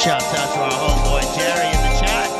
Shouts out to our homeboy Jerry in the chat.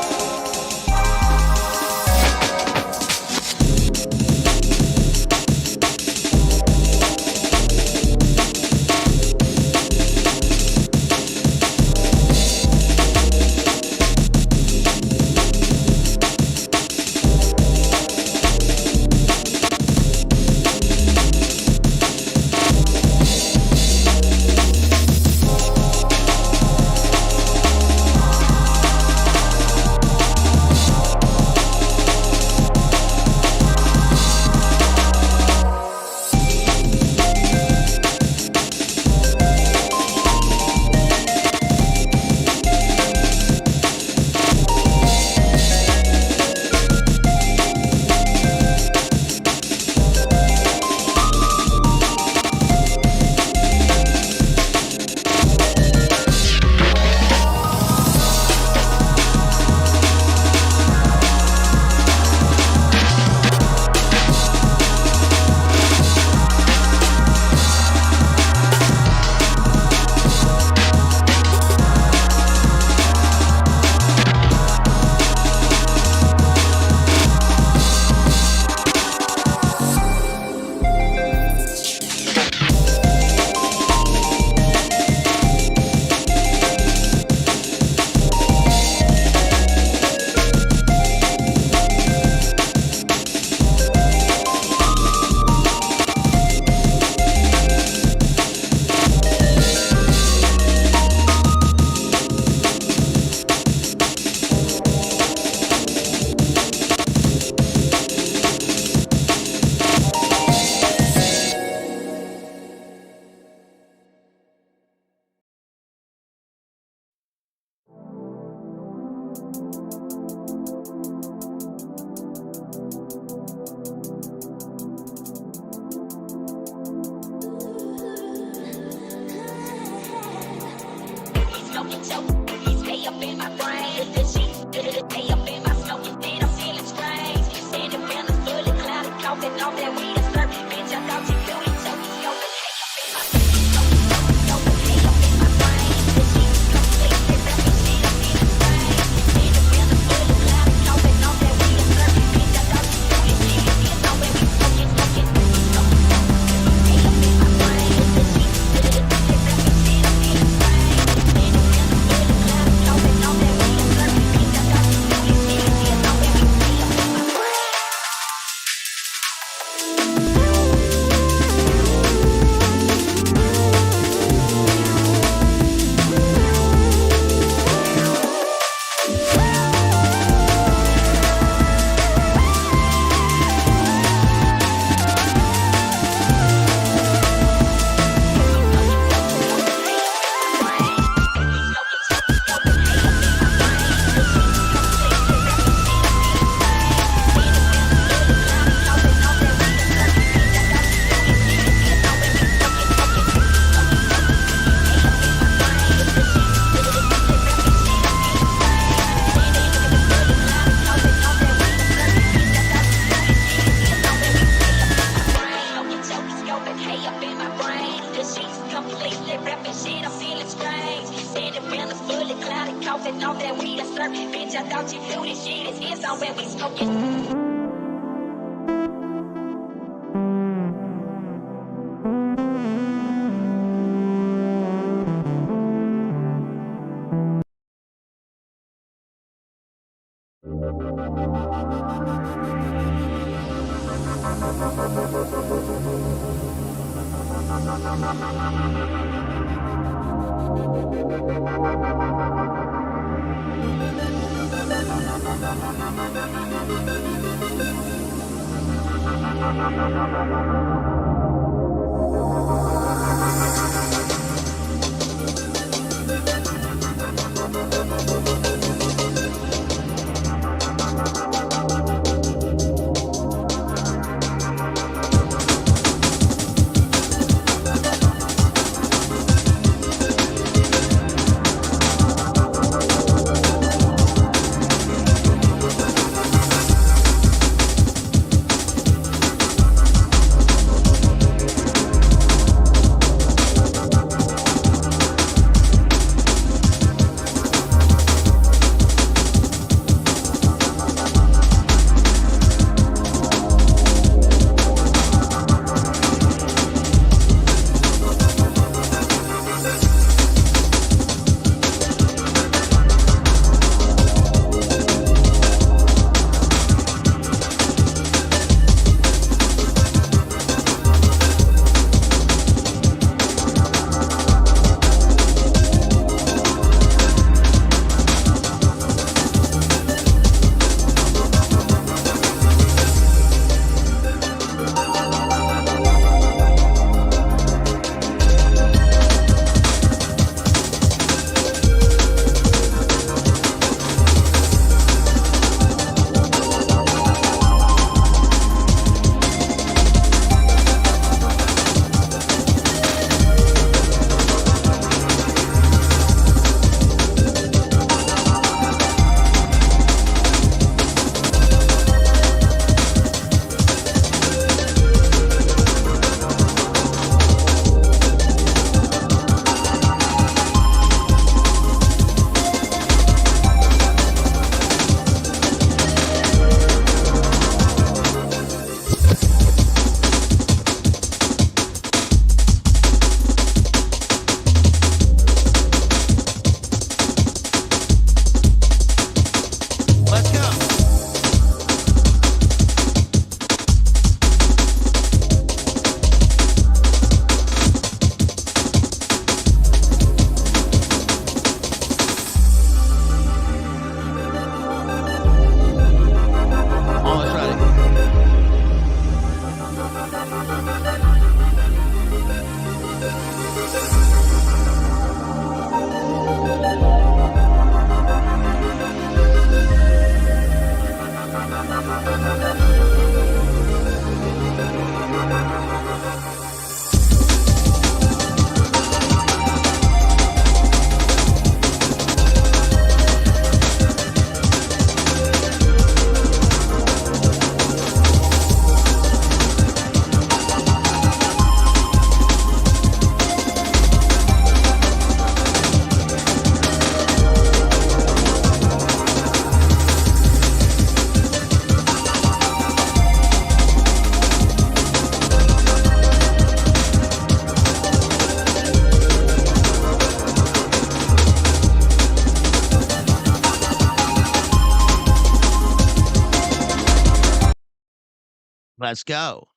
Let's go.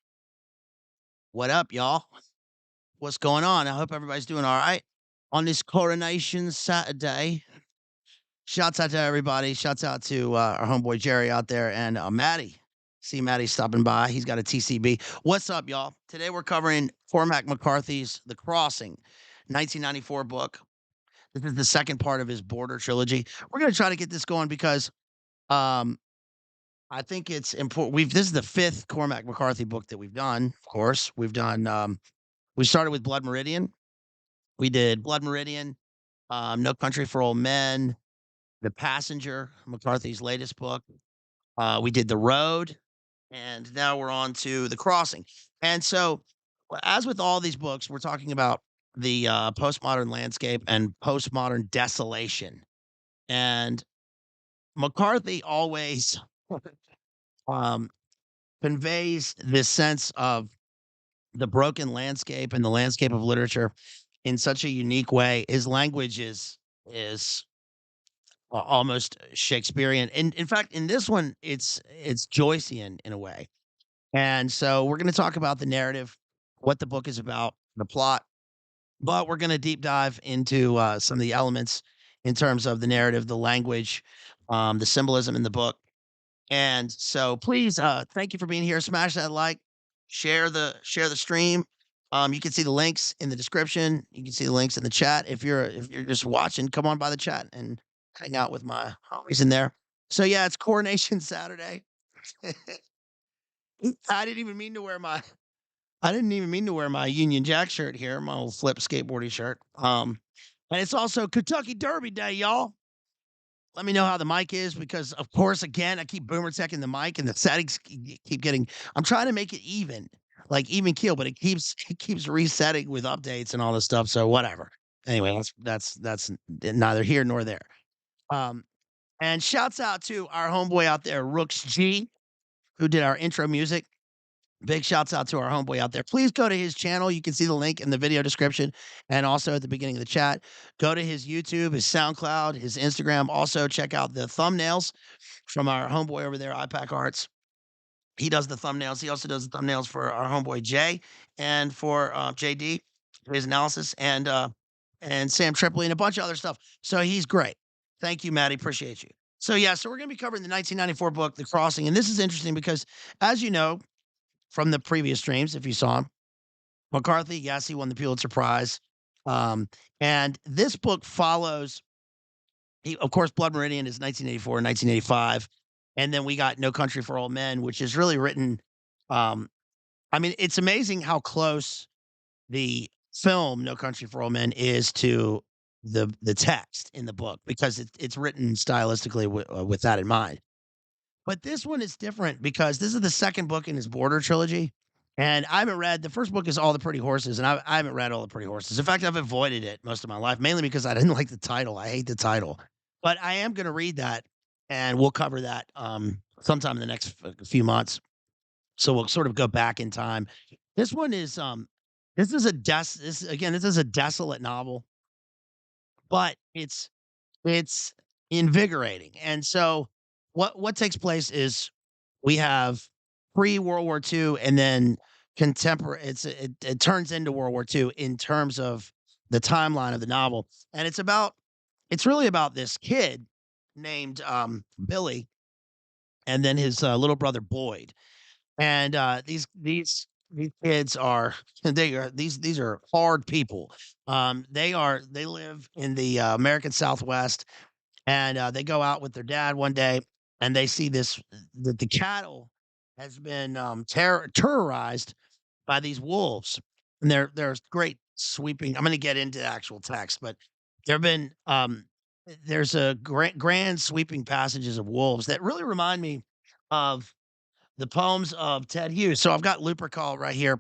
What up, y'all? What's going on? I hope everybody's doing all right on this coronation Saturday. Shouts out to everybody. Shouts out to our homeboy Jerry out there and Maddie. See Maddie stopping by. He's got a TCB. What's up, y'all? Today we're covering Cormac McCarthy's The Crossing, 1994 book. This is the second part of his Border trilogy. We're going to try to get this going because um, I think it's important. This is the fifth Cormac McCarthy book that we've done. Of course, we've done. We started with Blood Meridian. We did Blood Meridian, No Country for Old Men, The Passenger, McCarthy's latest book. We did The Road, and now we're on to The Crossing. And so, as with all these books, we're talking about the postmodern landscape and postmodern desolation. And McCarthy always um, conveys this sense of the broken landscape and the landscape of literature in such a unique way. His language is almost Shakespearean. And in fact, in this one, it's Joycean in a way. And so we're going to talk about the narrative, what the book is about, the plot, but we're going to deep dive into some of the elements in terms of the narrative, the language, the symbolism in the book. And so please, thank you for being here. Smash that like, share the stream. You can see the links in the description. You can see the links in the chat. If you're just watching, come on by the chat and hang out with my homies in there. So yeah, it's Coronation Saturday. I didn't even mean to wear my I didn't even mean to wear my Union Jack shirt here, my old flip skateboarding shirt. And it's also Kentucky Derby Day, y'all. Let me know how the mic is because, of course, again, I keep boomer teching the mic and the settings keep getting. I'm trying to make it even, like even keel, but it keeps resetting with updates and all this stuff. So whatever. Anyway, that's neither here nor there. Um, and shouts out to our homeboy out there, Rooks G, who did our intro music. Big shouts out to our homeboy out there. Please go to his channel. You can see the link in the video description and also at the beginning of the chat. Go to his YouTube, his SoundCloud, his Instagram. Also, check out the thumbnails from our homeboy over there, iPack Arts. He does the thumbnails. He also does the thumbnails for our homeboy Jay and for JD, his analysis, and Sam Tripoli and a bunch of other stuff. So he's great. Thank you, Maddie. Appreciate you. So yeah, so we're going to be covering the 1994 book, The Crossing, and this is interesting because, as you know, from the previous streams, if you saw him, McCarthy, yes, he won the Pulitzer Prize. Um, and this book follows, of course, Blood Meridian is 1984, 1985. And then we got No Country for Old Men, which is really written. Um, I mean, it's amazing how close the film No Country for Old Men is to the text in the book because it's written stylistically with that in mind. But this one is different because this is the second book in his Border trilogy, and I haven't read the first book is All the Pretty Horses, and I haven't read All the Pretty Horses. In fact, I've avoided it most of my life, mainly because I didn't like the title. I hate the title. But I am gonna read that, and we'll cover that, sometime in the next few months. So we'll sort of go back in time. This one is, this is a desolate novel, but it's invigorating, and so what takes place is we have pre-World War II and then contemporary it turns into World War II in terms of the timeline of the novel, and it's really about this kid named, Billy, and then his, little brother Boyd, and, these kids are these are hard people. They live in the, American Southwest, and they go out with their dad one day and they see this that the cattle has been terrorized by these wolves, and there's great sweeping. I'm going to get into the actual text, but there have been there's a grand sweeping passages of wolves that really remind me of the poems of Ted Hughes. So I've got Lupercal right here,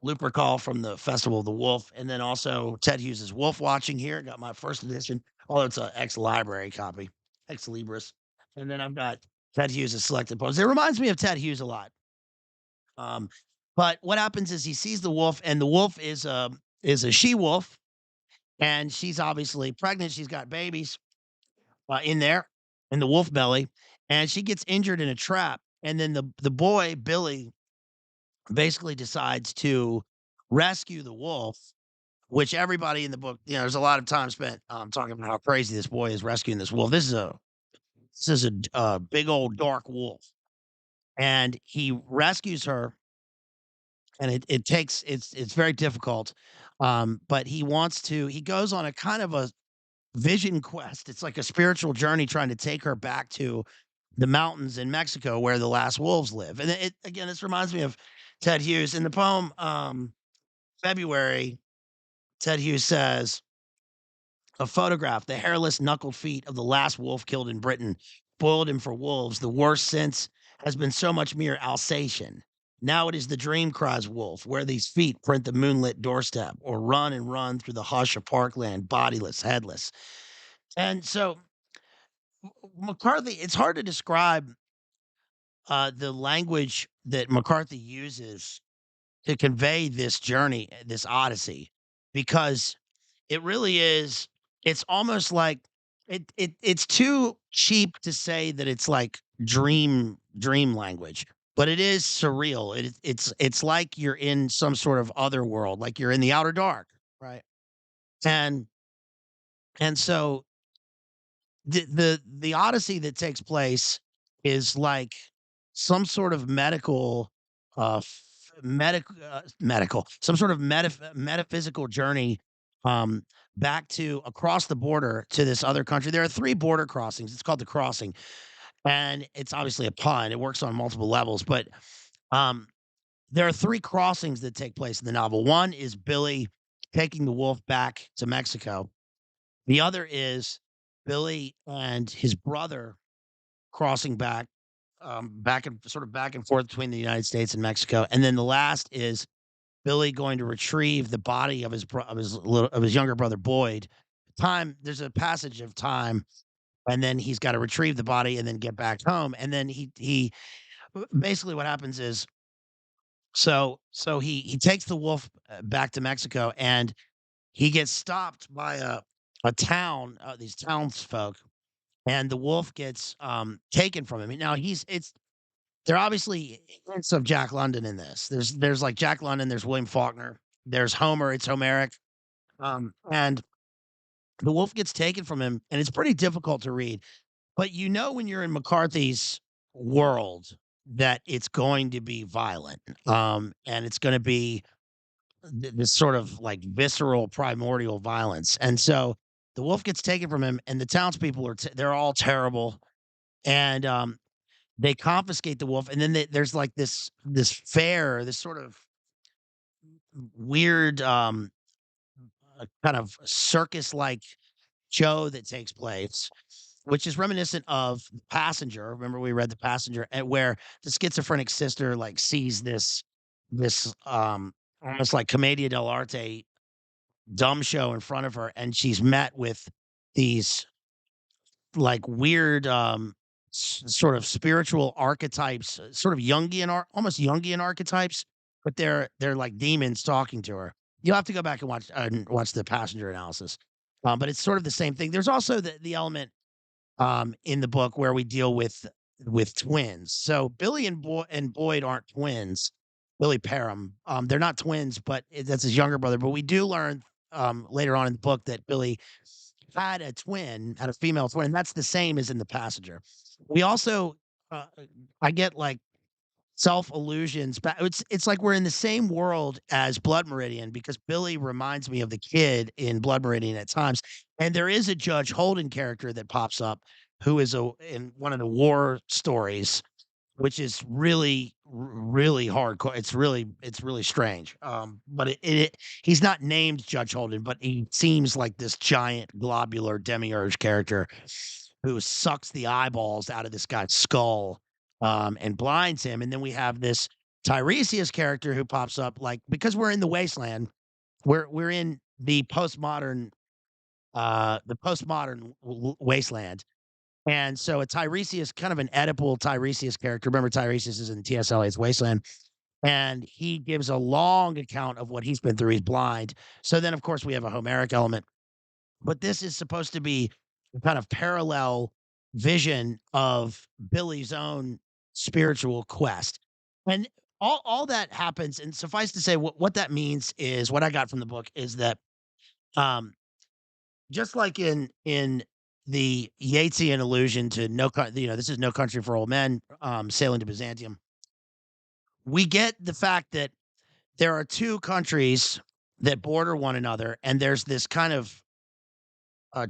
Lupercal from the Festival of the Wolf, and then also Ted Hughes's Wolf Watching here. Got my first edition, although it's an ex library copy, ex Libris. And then I've got Ted Hughes's selected poems. It reminds me of Ted Hughes a lot. Um, but what happens is he sees the wolf, and the wolf is a she wolf, and she's obviously pregnant. She's got babies in there in the wolf belly, and she gets injured in a trap. And then the boy Billy basically decides to rescue the wolf, which everybody in the book, there's a lot of time spent talking about how crazy this boy is rescuing this wolf. This is a big old dark wolf, and he rescues her, and it takes it's very difficult, but he goes on a kind of a vision quest. It's like a spiritual journey trying to take her back to the mountains in Mexico where the last wolves live. And again, this reminds me of Ted Hughes in the poem February. Ted Hughes says, "A photograph, the hairless, knuckled feet of the last wolf killed in Britain, spoiled him for wolves. The worst since has been so much mere Alsatian. Now it is the dream cries wolf, where these feet print the moonlit doorstep, or run and run through the hush of parkland, bodiless, headless." And so McCarthy, it's hard to describe the language that McCarthy uses to convey this journey, this odyssey, because it really is. It's almost like it's too cheap to say that it's like dream language, but it is surreal. It's like you're in some sort of other world, like you're in the outer dark, right? And so the odyssey that takes place is like some sort of medical some sort of metaphysical journey um back to across the border to this other country. There are three border crossings. It's called the crossing, and it's obviously a pun. It works on multiple levels, but um there are three crossings that take place in the novel. One is Billy taking the wolf back to Mexico. The other is Billy and his brother crossing back and forth between the United States and Mexico. And then the last is Billy going to retrieve the body of of his younger brother Boyd. There's a passage of time, and then he's got to retrieve the body and then get back home. And then he basically what happens is he takes the wolf back to Mexico, and he gets stopped by a town, these townsfolk, and the wolf gets taken from him. Now they're obviously hints of Jack London in this. There's like Jack London, there's William Faulkner, there's Homer, it's Homeric. And the wolf gets taken from him, and it's pretty difficult to read. But when you're in McCarthy's world that it's going to be violent. And it's going to be this sort of like visceral primordial violence. And so the wolf gets taken from him, and the townspeople they're all terrible. And they confiscate the wolf, and then there's like this fair, this sort of weird kind of circus like show that takes place, which is reminiscent of The Passenger. Remember we read The Passenger, and where the schizophrenic sister like sees this almost like commedia dell'arte dumb show in front of her, and she's met with these like weird sort of spiritual archetypes, sort of almost Jungian archetypes, but they're like demons talking to her. You'll have to go back and watch the passenger analysis. But it's sort of the same thing. There's also the element in the book where we deal with twins. So Billy and Boyd aren't twins. Billy Parham. They're not twins, but that's his younger brother. But we do learn later on in the book that Billy had a female twin, and that's the same as in The Passenger. We also, I get like self illusions, but it's like we're in the same world as Blood Meridian because Billy reminds me of the kid in Blood Meridian at times, and there is a Judge Holden character that pops up who is in one of the war stories, which is really hardcore. It's really strange. But he's not named Judge Holden, but he seems like this giant globular demiurge character who sucks the eyeballs out of this guy's skull, and blinds him. And then we have this Tiresias character who pops up, like because we're in the wasteland, we're in the postmodern wasteland, and so a Tiresias, kind of an Oedipal Tiresias character. Remember, Tiresias is in T.S. Eliot's Wasteland, and he gives a long account of what he's been through. He's blind. So then, of course, we have a Homeric element, but this is supposed to be a kind of parallel vision of Billy's own spiritual quest. And all that happens, and suffice to say, what that means is what I got from the book is that, um, just like in the Yeatsian allusion to this is No Country for Old Men, sailing to Byzantium, we get the fact that there are 2 countries that border one another, and there's this kind of, uh,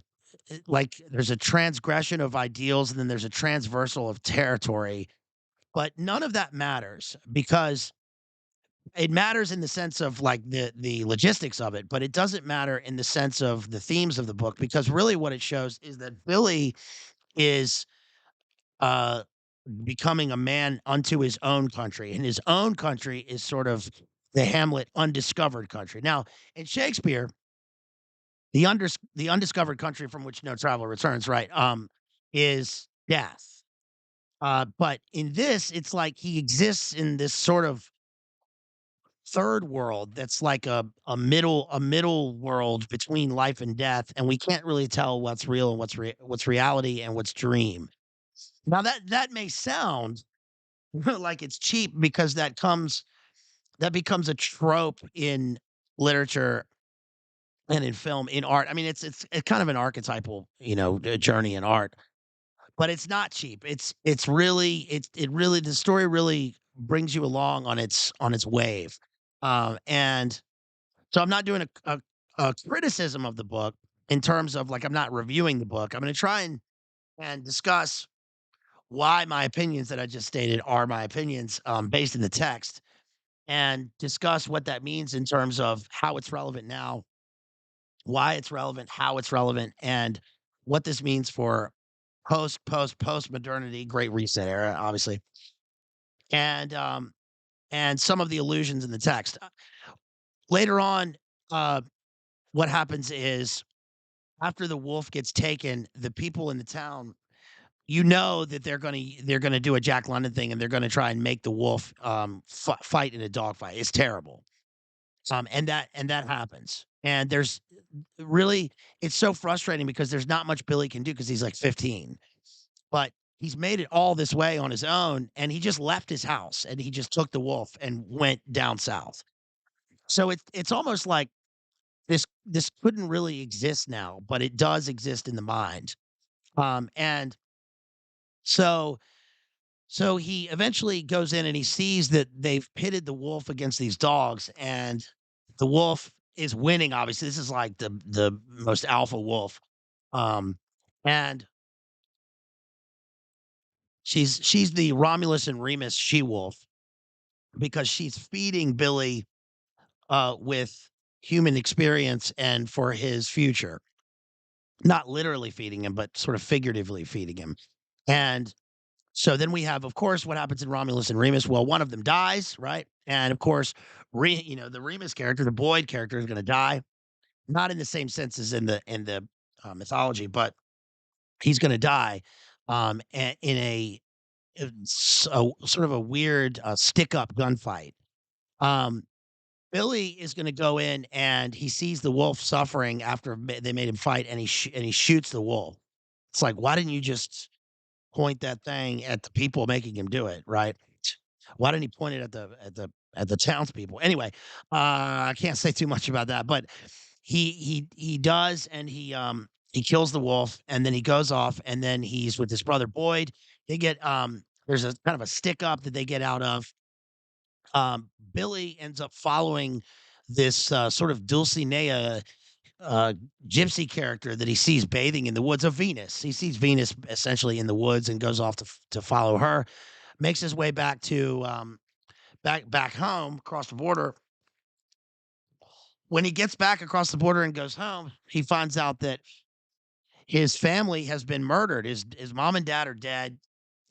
like, there's a transgression of ideals, and then there's a transversal of territory, but none of that matters because it matters in the sense of, like, the logistics of it, but it doesn't matter in the sense of the themes of the book because really what it shows is that Billy is, uh, becoming a man unto his own country, and his own country is sort of the Hamlet undiscovered country. Now, in Shakespeare, the undiscovered country from which no traveler returns, right, is death. But in this, it's like he exists in this sort of third world that's like a middle world between life and death, and we can't really tell what's real and what's reality and what's dream. Now that may sound like it's cheap because that becomes a trope in literature and in film, in art. I mean, it's kind of an archetypal, journey in art, but it's not cheap. It's really it really the story really brings you along on its wave. And so I'm not doing a criticism of the book in terms of like I'm not reviewing the book. I'm going to try and discuss why my opinions that I just stated are my opinions based in the text and discuss what that means in terms of how it's relevant now, why it's relevant, how it's relevant, and what this means for post modernity, Great Reset era, obviously, and some of the allusions in the text. Later on, uh, what happens is after the wolf gets taken, the people in the town, that they're gonna do a Jack London thing, and they're gonna try and make the wolf fight in a dogfight. It's terrible. And that happens. And there's really it's so frustrating because there's not much Billy can do because he's like 15. But he's made it all this way on his own, and he just left his house and he just took the wolf and went down south. So it's almost like this couldn't really exist now, but it does exist in the mind. And so so he eventually goes in and he sees that they've pitted the wolf against these dogs, and the wolf is winning. Obviously, this is like the most alpha wolf. Um, and she's the Romulus and Remus she wolf because she's feeding Billy with human experience and for his future. Not literally feeding him, but sort of figuratively feeding him. And so then we have, of course, what happens in Romulus and Remus. Well, one of them dies, right? And of course, the Remus character, the Boyd character, is going to die. Not in the same sense as in the mythology, but he's going to die in a sort of a weird stick up gunfight. Um, Billy is going to go in and he sees the wolf suffering after they made him fight, and he shoots the wolf. It's like, why didn't you just point that thing at the people making him do it, right? Why didn't he point it at the townspeople? Anyway, I can't say too much about that, but he does, and he kills the wolf, and then he goes off, and then he's with his brother Boyd. They get there's a kind of a stick up that they get out of. Billy ends up following this sort of Dulcinea uh, gypsy character that he sees bathing in the woods of Venus. He sees Venus essentially in the woods and goes off to follow her. Makes his way back to back home across the border. When he gets back across the border and goes home, he finds out that his family has been murdered. His mom and dad are dead,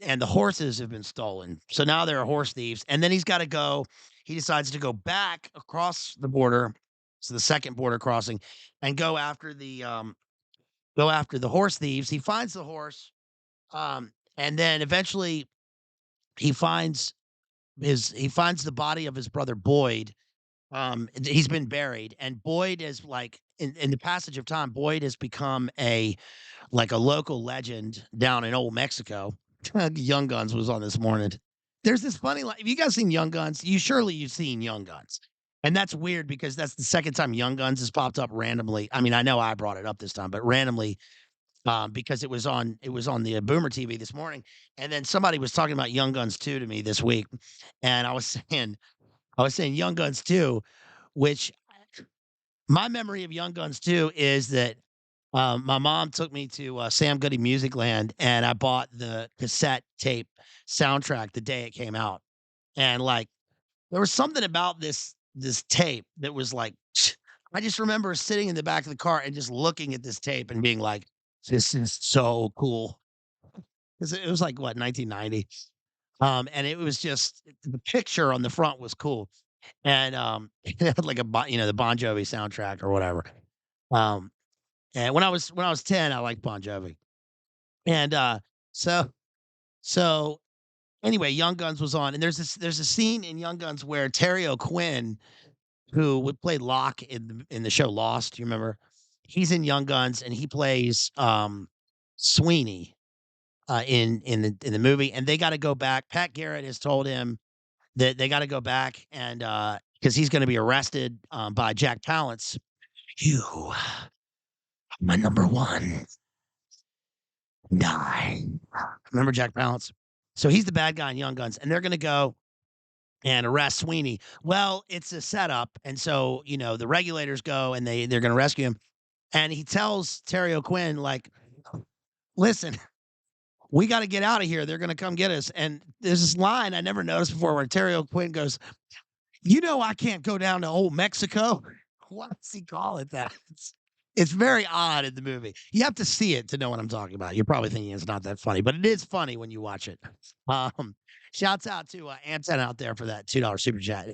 and the horses have been stolen. So now there are horse thieves, and then he's got to go. He decides to go back across the border, so the second border crossing, and go after the horse thieves. He finds the horse, and then eventually he finds he finds the body of his brother Boyd. He's been buried, and Boyd is like in the passage of time. Boyd has become a local legend down in old Mexico. Young Guns was on this morning. There's this funny have you guys seen Young Guns? You've seen Young Guns. And that's weird because that's the second time Young Guns has popped up randomly. I mean, I know I brought it up this time, but randomly, because it was on the Boomer TV this morning, and then somebody was talking about Young Guns 2 to me this week, and I was saying Young Guns 2, which my memory of Young Guns 2 is that my mom took me to Sam Goody Music Land, and I bought the cassette tape soundtrack the day it came out, and like there was something about this tape that was like, I just remember sitting in the back of the car and just looking at this tape and being like, "This is so cool." 'Cause it was like, what, 1990? And it was just the picture on the front was cool, and, it had like the Bon Jovi soundtrack or whatever. Um, and when I was 10, I liked Bon Jovi. And, so so anyway, Young Guns was on, and there's a scene in Young Guns where Terry O'Quinn, who would play Locke in the show Lost, you remember? He's in Young Guns, and he plays, Sweeney, in the movie, and they gotta go back. Pat Garrett has told him that they gotta go back and, because he's gonna be arrested, by Jack Palance. "You, my number one, die." Remember Jack Palance? So he's the bad guy in Young Guns, and they're gonna go and arrest Sweeney. Well, it's a setup, and so, the regulators go and they're gonna rescue him, and he tells Terry O'Quinn, like, "Listen, we gotta get out of here. They're gonna come get us." And there's this line I never noticed before where Terry O'Quinn goes, "You know I can't go down to old Mexico." Why does he call it that? It's very odd in the movie. You have to see it to know what I'm talking about. You're probably thinking it's not that funny, but it is funny when you watch it. Um, Shouts out to, Anton out there for that $2 super chat,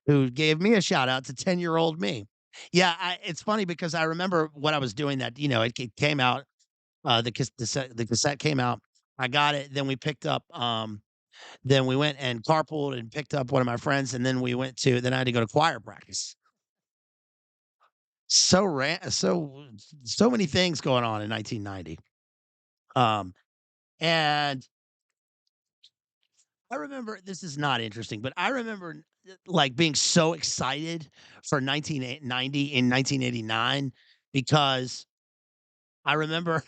who gave me a shout out to 10-year-old me. Yeah, it's funny because I remember when I was doing that, it came out, the cassette came out. I got it, then we picked up, then we went and carpooled and picked up one of my friends, and then I had to go to choir practice. So many things going on in 1990. Um, and I remember this is not interesting, but I remember, like, being so excited for 1990 in 1989 because I remember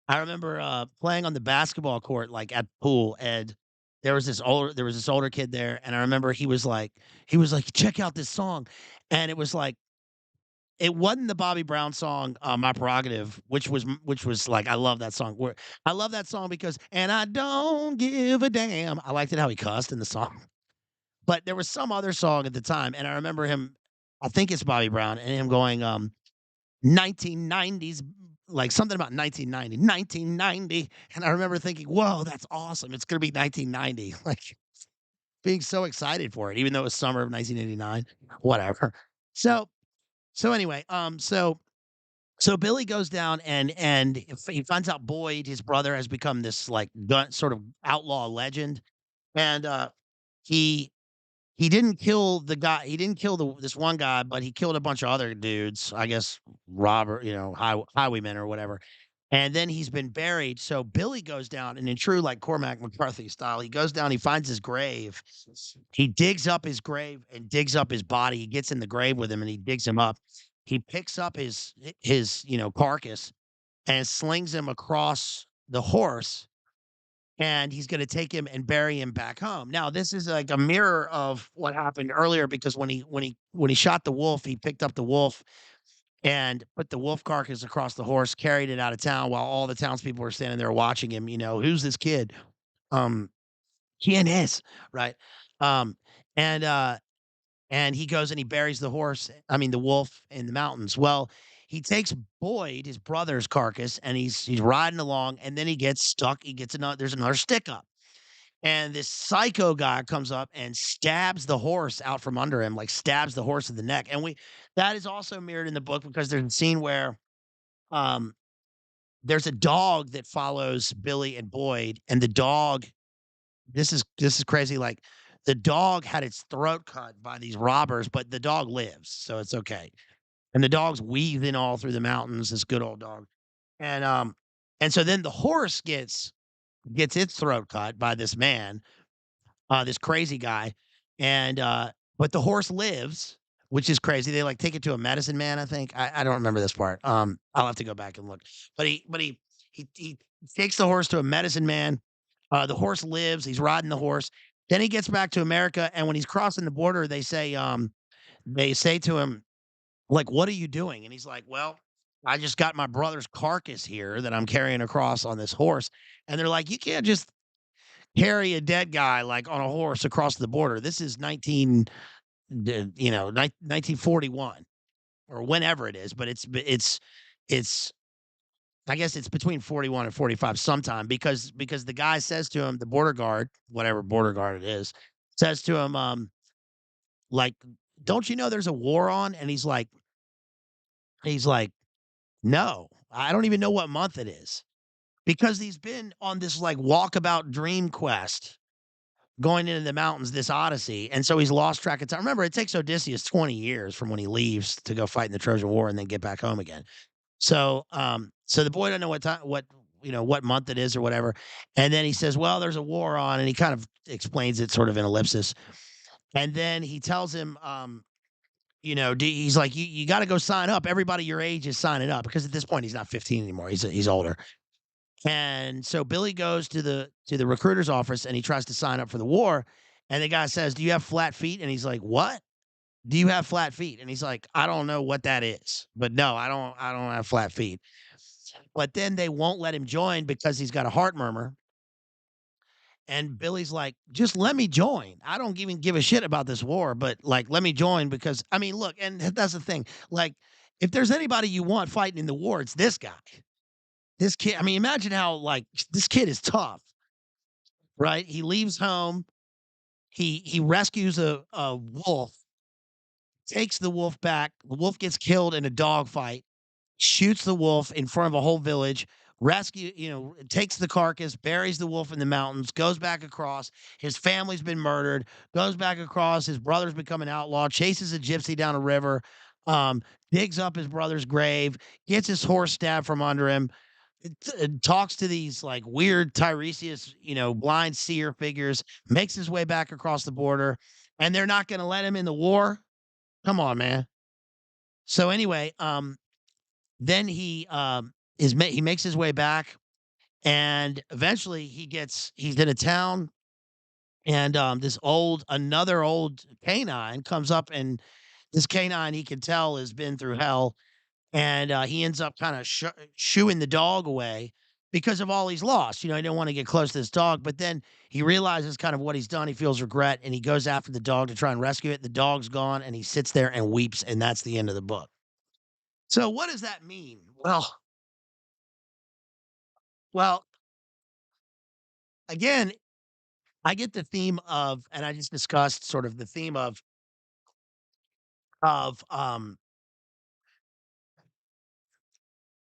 playing on the basketball court, like, at the pool, and there was this older kid there, and I remember he was like, "Check out this song," and it wasn't the Bobby Brown song, "My Prerogative," which was like, I love that song, I love that song because "And I don't give a damn." I liked it how he cussed in the song, but there was some other song at the time, and I remember him, I think it's Bobby Brown, and him going, 1990s, like something about 1990, 1990. And I remember thinking, whoa, that's awesome. It's going to be 1990. Like being so excited for it, even though it was summer of 1989, whatever. So, so anyway, so Billy goes down and he finds out Boyd, his brother, has become this like gun sort of outlaw legend. And, he he didn't kill the guy. He didn't kill this one guy, but he killed a bunch of other dudes. I guess robber, highwaymen or whatever. And then he's been buried. So Billy goes down, and in true like Cormac McCarthy style, he goes down. He finds his grave. He digs up his grave and digs up his body. He gets in the grave with him, and he digs him up. He picks up his carcass and slings him across the horse, and he's gonna take him and bury him back home. Now, this is like a mirror of what happened earlier because when he shot the wolf, he picked up the wolf and put the wolf carcass across the horse, carried it out of town while all the townspeople were standing there watching him. Who's this kid? Um, he is, right? Um, and and he goes and he buries the wolf in the mountains. Well, he takes Boyd, his brother's carcass, and he's riding along, and then he gets stuck. There's another stick up. And this psycho guy comes up and stabs the horse out from under him, like stabs the horse in the neck. And that is also mirrored in the book because there's a scene where um there's a dog that follows Billy and Boyd, and the dog, this is crazy. Like the dog had its throat cut by these robbers, but the dog lives, so it's okay. And the dog's weaving all through the mountains, this good old dog. And so then the horse gets its throat cut by this man. this crazy guy, and but the horse lives, which is crazy. They like take it to a medicine man, I think. I don't remember this part. I'll have to go back and look. But he takes the horse to a medicine man. The horse lives. He's riding the horse. Then he gets back to America, and when he's crossing the border, they say to him, like, "What are you doing?" And he's like, "Well, I just got my brother's carcass here that I'm carrying across on this horse." And they're like, "You can't just carry a dead guy like on a horse across the border. This is 1941 or whenever it is, but it's I guess it's between 41 and 45 sometime because the guy says to him, the border guard, whatever border guard it is, says to him, like, "Don't you know there's a war on?" And he's like, "No, I don't even know what month it is." Because he's been on this like walkabout dream quest going into the mountains, this odyssey, and so he's lost track of time. Remember, it takes Odysseus 20 years from when he leaves to go fight in the Trojan War and then get back home again. So the boy doesn't know what month it is or whatever, and then he says, "Well, there's a war on," and he kind of explains it sort of in ellipsis, and then he tells him, he's like, "You got to go sign up. Everybody your age is signing up because at this point he's not 15 anymore. He's older." And so Billy goes to the recruiter's office and he tries to sign up for the war. And the guy says, "Do you have flat feet?" And he's like, "What? Do you have flat feet?" And he's like, "I don't know what that is, but no, I don't have flat feet." But then they won't let him join because he's got a heart murmur. And Billy's like, "Just let me join. I don't even give a shit about this war, but like, let me join because I mean, look, and that's the thing. Like, if there's anybody you want fighting in the war, it's this guy. This kid, I mean, imagine how like this kid is tough, right? He leaves home, he rescues a wolf, takes the wolf back. The wolf gets killed in a dogfight, shoots the wolf in front of a whole village, takes the carcass, buries the wolf in the mountains, goes back across. His family's been murdered, goes back across. His brother's become an outlaw, chases a gypsy down a river, um, digs up his brother's grave, gets his horse stabbed from under him, talks to these like weird Tiresias, blind seer figures, makes his way back across the border, and they're not going to let him in the war. Come on, man. So anyway, then he makes his way back, and eventually he's in a town, and another old canine comes up, and this canine he can tell has been through hell, and he ends up kind of shooing the dog away because of all he's lost. He didn't want to get close to this dog, but then he realizes kind of what he's done. He feels regret, and he goes after the dog to try and rescue it. The dog's gone, and he sits there and weeps, and that's the end of the book. So, what does that mean? Well, again, I get the theme of, and I just discussed sort of the theme of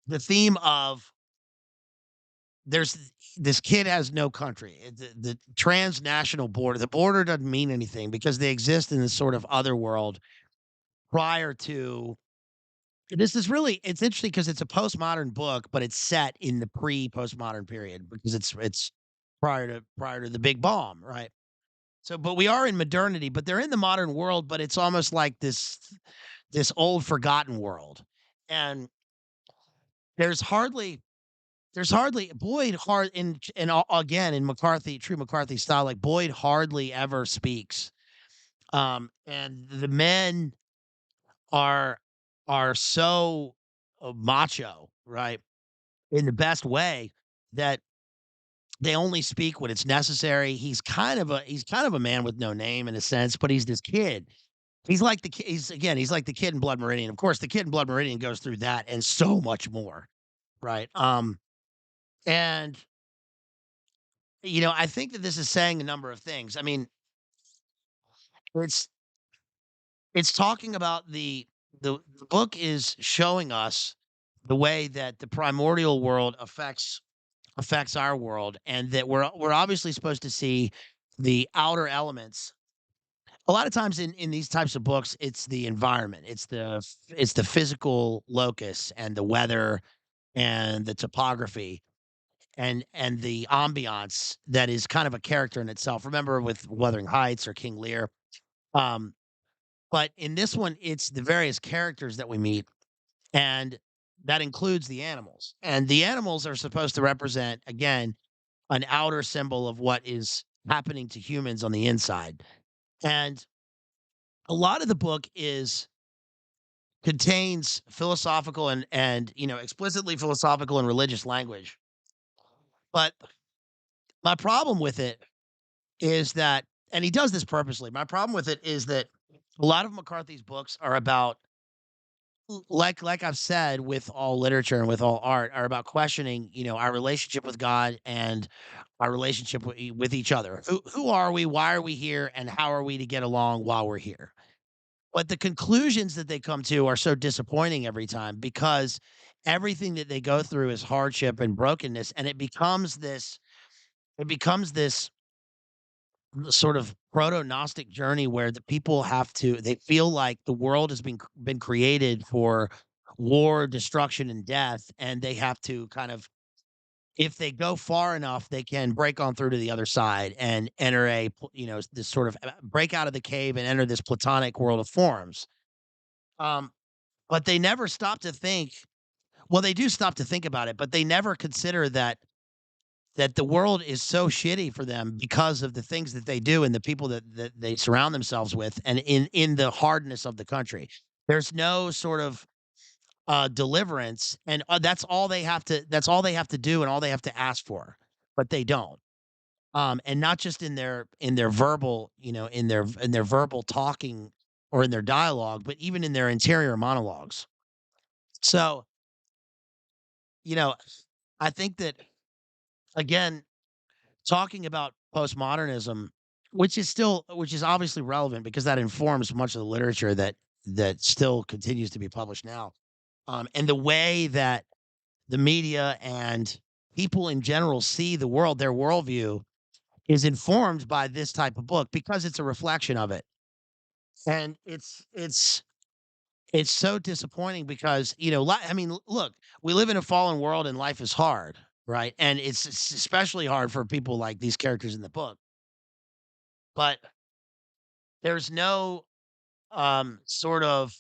the theme of there's this kid has no country. The transnational border, the border doesn't mean anything because they exist in this sort of other world prior to it's interesting because it's a postmodern book, but it's set in the pre-postmodern period because it's prior to the big bomb, right? So, but we are in modernity, but they're in the modern world, but it's almost like this old forgotten world. And there's hardly Boyd hard again in McCarthy, true McCarthy style, like Boyd hardly ever speaks. And the men are so macho, right? In the best way that they only speak when it's necessary. He's kind of a man with no name in a sense, but he's this kid. He's like the kid in Blood Meridian. Of course, the kid in Blood Meridian goes through that and so much more, right? And I think that this is saying a number of things. I mean, it's it's talking about the book is showing us the way that the primordial world affects our world, and that we're obviously supposed to see the outer elements. A lot of times in these types of books, it's the environment, it's the physical locus and the weather and the topography. and the ambiance that is kind of a character in itself. Remember with Wuthering Heights or King Lear. Um, but in this one, it's the various characters that we meet, and that includes the animals. And the animals are supposed to represent, again, an outer symbol of what is happening to humans on the inside. And a lot of the book is contains philosophical and explicitly philosophical and religious language. But my problem with it is that, and he does this purposely. My problem with it is that a lot of McCarthy's books are about, like I've said, with all literature and with all art, are about questioning, our relationship with God and our relationship with each other. Who are we? Why are we here? And how are we to get along while we're here? But the conclusions that they come to are so disappointing every time because everything that they go through is hardship and brokenness, and it becomes this sort of proto-gnostic journey where the people they feel like the world has been created for war, destruction, and death, and they have to kind of, if they go far enough, they can break on through to the other side and enter this sort of break out of the cave and enter this platonic world of forms. Um, but they never stop to think. Well, they do stop to think about it, but they never consider that the world is so shitty for them because of the things that they do and the people that they surround themselves with, and in the hardness of the country. There's no sort of deliverance, and that's all they have to do and all they have to ask for, but they don't. And not just in their verbal, in their verbal talking or in their dialogue, but even in their interior monologues. So, you know, I think that, again, talking about postmodernism, which is obviously relevant because that informs much of the literature that still continues to be published now. And the way that the media and people in general see the world, their worldview is informed by this type of book because it's a reflection of it. And it's so disappointing because, I mean, look, we live in a fallen world and life is hard, right? And it's especially hard for people like these characters in the book. But there's no sort of,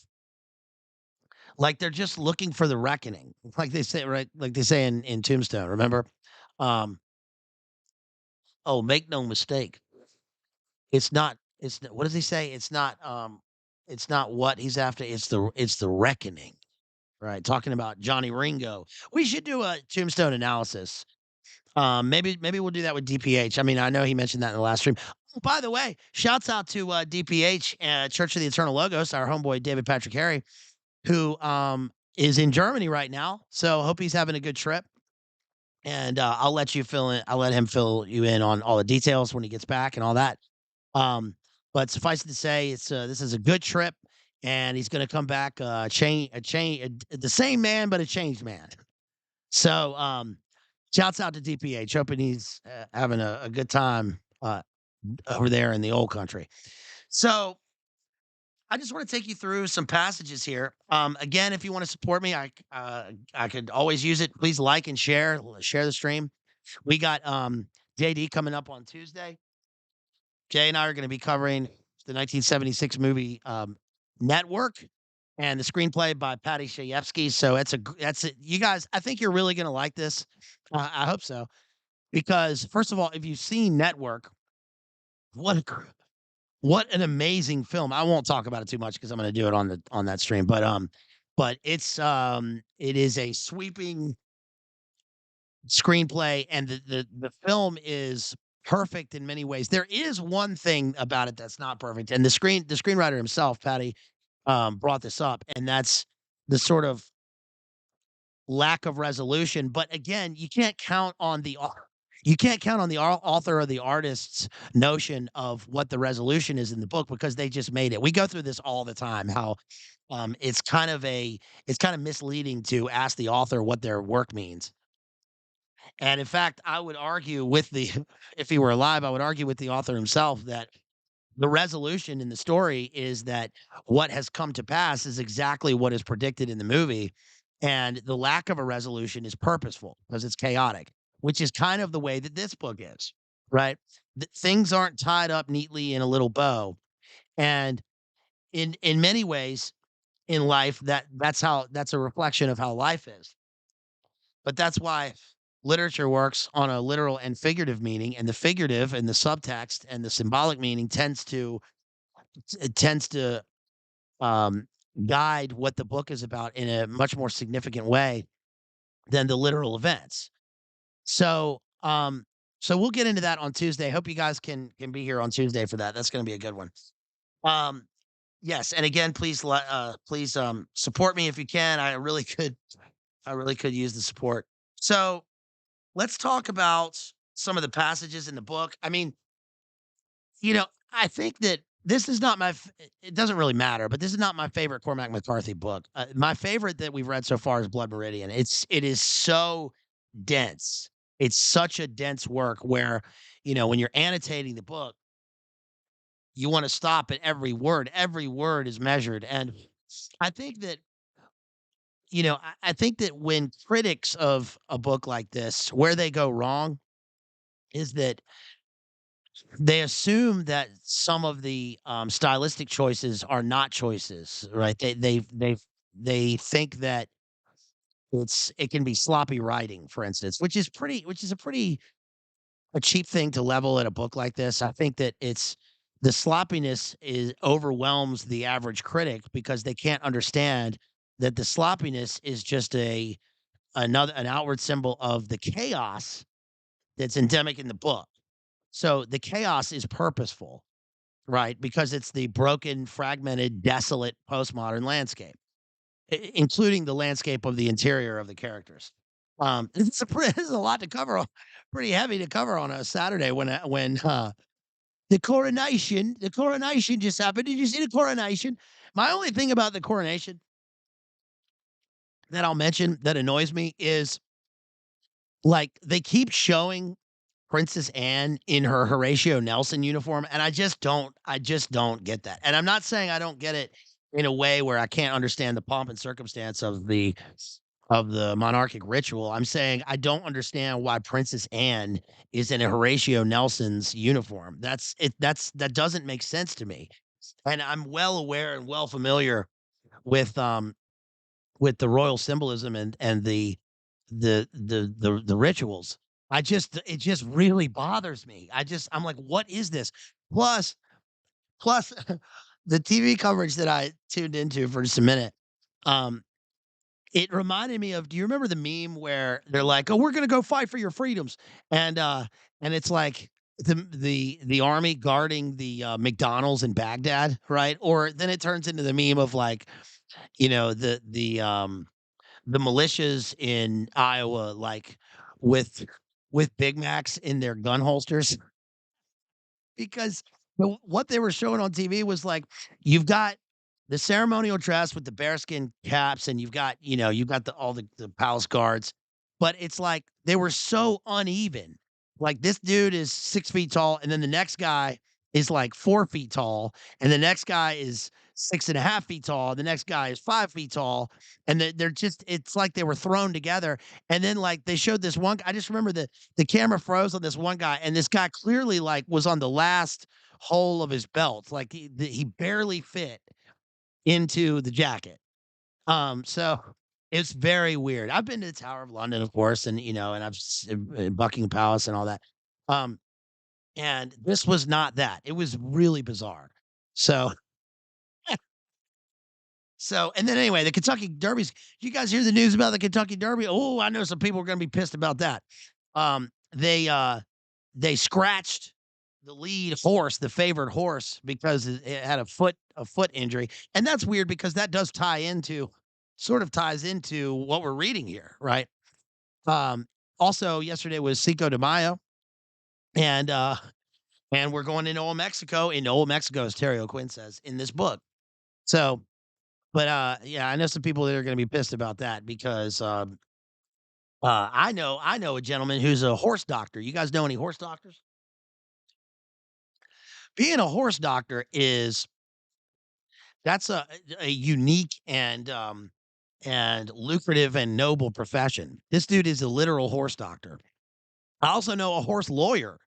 like, they're just looking for the reckoning, like they say, right? Like they say in Tombstone, remember? Um, oh, make no mistake. What does he say? It's not what he's after, it's the reckoning. Right, talking about Johnny Ringo. We should do a Tombstone analysis. Maybe we'll do that with DPH. I mean, I know he mentioned that in the last stream. Oh, by the way, shouts out to DPH, Church of the Eternal Logos, our homeboy David Patrick Harry, who is in Germany right now. So hope he's having a good trip. And I'll let him fill you in on all the details when he gets back and all that. Um, but suffice it to say, this is a good trip, and he's going to come back the same man, but a changed man. So, shouts out to DPH. Hoping he's having a good time over there in the old country. So, I just want to take you through some passages here. Again, if you want to support me, I could always use it. Please like and share the stream. We got JD coming up on Tuesday. Jay and I are going to be covering the 1976 movie Network and the screenplay by Patty Chayefsky. So that's it. You guys, I think you're really going to like this. I hope so, because first of all, if you've seen Network, what a, what an amazing film. I won't talk about it too much because I'm going to do it on that stream. But it is a sweeping screenplay, and the film is perfect in many ways. There is one thing about it that's not perfect, and the screenwriter himself, Patty, brought this up, and that's the sort of lack of resolution. But again, you can't count on the author or the artist's notion of what the resolution is in the book because they just made it. We go through this all the time. How it's kind of misleading to ask the author what their work means. And in fact, I would argue with the if he were alive, I would argue with the author himself that the resolution in the story is that what has come to pass is exactly what is predicted in the movie, and the lack of a resolution is purposeful because it's chaotic. which is kind of the way that this book is, right? Things aren't tied up neatly in a little bow. And in many ways in life, that's a reflection of how life is. But that's why literature works on a literal and figurative meaning, and the figurative and the subtext and the symbolic meaning tends to um, guide what the book is about in a much more significant way than the literal events. So, so we'll get into that on Tuesday. Hope you guys can be here on Tuesday for that. That's going to be a good one. Um, yes, and again, please support me if you can. I really could use the support. So let's talk about some of the passages in the book. I mean, I think that this is not it doesn't really matter, but this is not my favorite Cormac McCarthy book. My favorite that we've read so far is Blood Meridian. It is so dense. It's such a dense work where, when you're annotating the book, you want to stop at every word. Every word is measured. And I think that, I think that when critics of a book like this, where they go wrong is that they assume that some of the, stylistic choices are not choices, right? They think that it can be sloppy writing, for instance, which is a cheap thing to level at a book like this. I think that it's the sloppiness is overwhelms the average critic because they can't understand that the sloppiness is just an outward symbol of the chaos that's endemic in the book. So the chaos is purposeful. Right, because it's the broken, fragmented, desolate postmodern landscape, including the landscape of the interior of the characters. This is a lot to cover on pretty heavy to cover on a Saturday when the coronation just happened. Did you see the coronation? My only thing about the coronation that I'll mention that annoys me is, like, they keep showing Princess Anne in her Horatio Nelson uniform, and I just don't get that. And I'm not saying I don't get it in a way where I can't understand the pomp and circumstance of the monarchic ritual. I'm saying I don't understand why Princess Anne is in a Horatio Nelson's uniform. That doesn't make sense to me. And I'm well aware and well familiar with with the royal symbolism and the rituals. It just really bothers me. I'm like, what is this? Plus, plus the TV coverage that I tuned into for just a minute. Um, it reminded me of, do you remember the meme where they're like, "Oh, we're gonna go fight for your freedoms," and and it's like the army guarding the McDonald's in Baghdad, right? Or then it turns into the meme of, like, the militias in Iowa, like, with Big Macs in their gun holsters, because what they were showing on TV was, like, you've got the ceremonial dress with the bearskin caps, and you've got the palace guards, but it's like they were so uneven. Like, this dude is 6 feet tall, and then the next guy is like 4 feet tall, and the next guy is 6.5 feet tall, the next guy is 5 feet tall, and they're just it's like they were thrown together. And then, like, they showed this one I just remember the camera froze on this one guy, and this guy clearly, like, was on the last hole of his belt. Like, he barely fit into the jacket. So it's very weird. I've been to the Tower of London, of course, and Buckingham Palace and all that. Um, and this was not that. It was really bizarre. So, and then anyway, the Kentucky Derbies. You guys hear the news about the Kentucky Derby? Oh, I know some people are going to be pissed about that. Um, they uh, they scratched the lead horse, the favorite horse, because it had a foot injury, and that's weird because that does sort of ties into what we're reading here, right? Um, Also, yesterday was Cinco de Mayo, and we're going into Old Mexico. In Old Mexico, as Terry O'Quinn says in this book. So, but yeah, I know some people that are going to be pissed about that because I know a gentleman who's a horse doctor. You guys know any horse doctors? Being a horse doctor is that's a unique and lucrative and noble profession. This dude is a literal horse doctor. I also know a horse lawyer.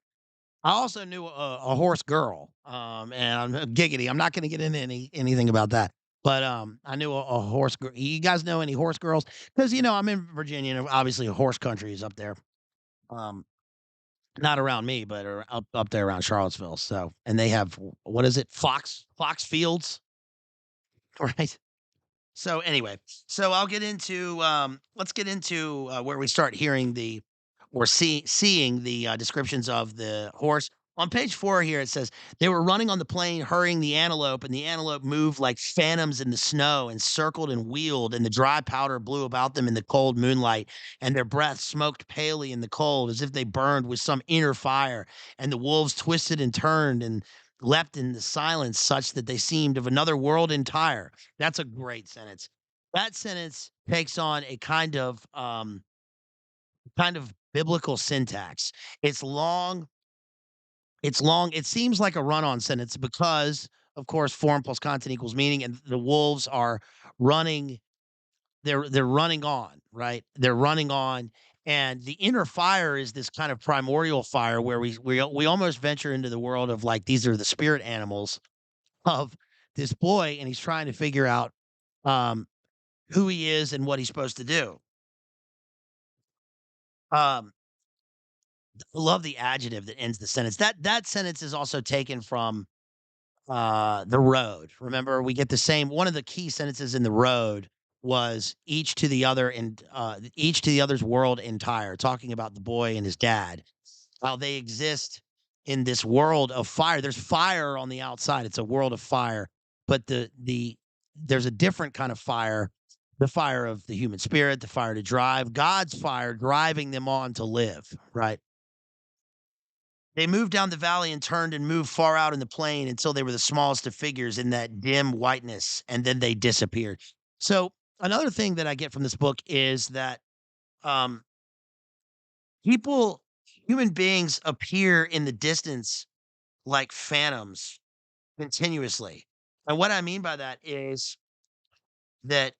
I also knew a horse girl, and I'm giggity. I'm not going to get into anything about that, but I knew a horse girl. You guys know any horse girls? Because I'm in Virginia, and obviously horse country is up there. Um, not around me, but up there around Charlottesville. So, and they have what is it? Fox Fields, right? So anyway, so I'll get into let's get into where we start hearing the or seeing the descriptions of the horse. On page 4 here, it says they were running on the plain, hurrying the antelope, and the antelope moved like phantoms in the snow and circled and wheeled, and the dry powder blew about them in the cold moonlight, and their breath smoked palely in the cold as if they burned with some inner fire, and the wolves twisted and turned and leapt in the silence such that they seemed of another world entire. That's a great sentence. That sentence takes on a kind of biblical syntax. It's long, it's long. It seems like a run-on sentence because, of course, form plus content equals meaning, and the wolves are running. They're running on, right? They're running on, and the inner fire is this kind of primordial fire where we almost venture into the world of like these are the spirit animals of this boy, and he's trying to figure out um, who he is and what he's supposed to do. Um, love the adjective that ends the sentence. That sentence is also taken from The Road. Remember, we get the same one of the key sentences in The Road was each to the other and each to the other's world entire, talking about the boy and his dad. How they exist in this world of fire. There's fire on the outside. It's a world of fire, but there's a different kind of fire, the fire of the human spirit, the fire to drive, God's fire driving them on to live, right? They moved down the valley and turned and moved far out in the plain until they were the smallest of figures in that dim whiteness, and then they disappeared. So another thing that I get from this book is that um, people, human beings, appear in the distance like phantoms continuously. And what I mean by that is that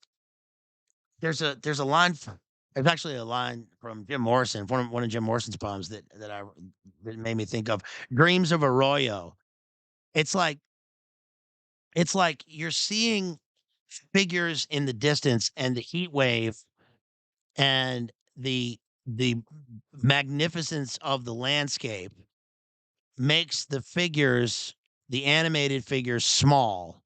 there's a line there's actually a line from Jim Morrison, one of Jim Morrison's poems that made me think of Dreams of Arroyo. It's like it's like you're seeing figures in the distance and the heat wave and the magnificence of the landscape makes the animated figures small.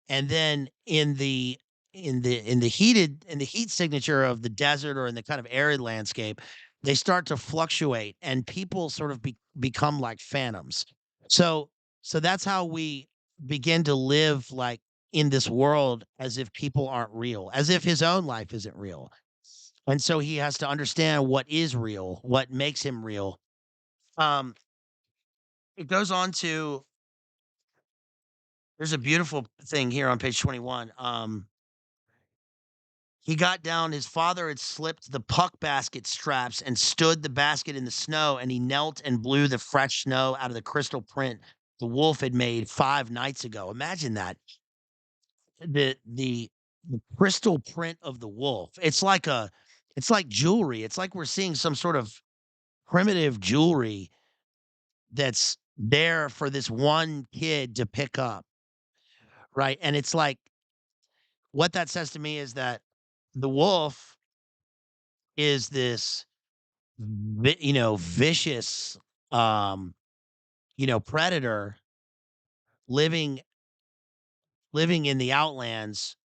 And then in the heat signature of the desert or in the kind of arid landscape, they start to fluctuate and people sort of become like phantoms. So so that's how we begin to live like in this world as if people aren't real, as if his own life isn't real. And so he has to understand what is real, what makes him real. Um, it goes on to there's a beautiful thing here on page 21. He got down, his father had slipped the puck basket straps and stood the basket in the snow, and he knelt and blew the fresh snow out of the crystal print the wolf had made 5 nights ago. Imagine that. The crystal print of the wolf. It's like jewelry. It's like we're seeing some sort of primitive jewelry that's there for this one kid to pick up, right? And it's like what that says to me is that the wolf is this vicious, um, predator living living in the outlands,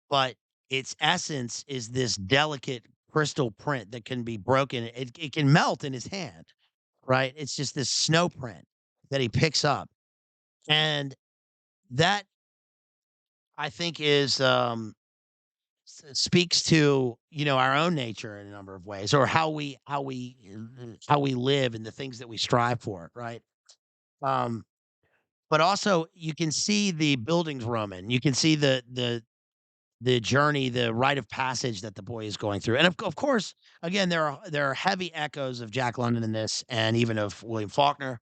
but its essence is this delicate crystal print that can be broken. It can melt in his hand, right? It's just this snow print that he picks up, and that I think is speaks to our own nature in a number of ways, or how we live and the things that we strive for, right? Um, But also you can see the buildings Roman. You can see the journey, the rite of passage that the boy is going through. And of course, again, there are heavy echoes of Jack London in this and even of William Faulkner.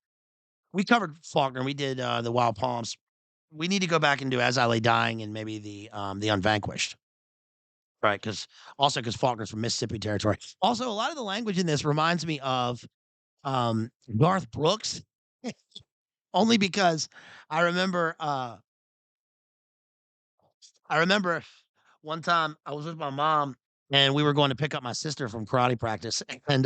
We covered Faulkner. We did the Wild Palms. We need to go back and do As I Lay Dying and maybe the Unvanquished. Right, because Faulkner's from Mississippi territory. Also, a lot of the language in this reminds me of Garth Brooks, only because I remember, I remember one time I was with my mom and we were going to pick up my sister from karate practice, and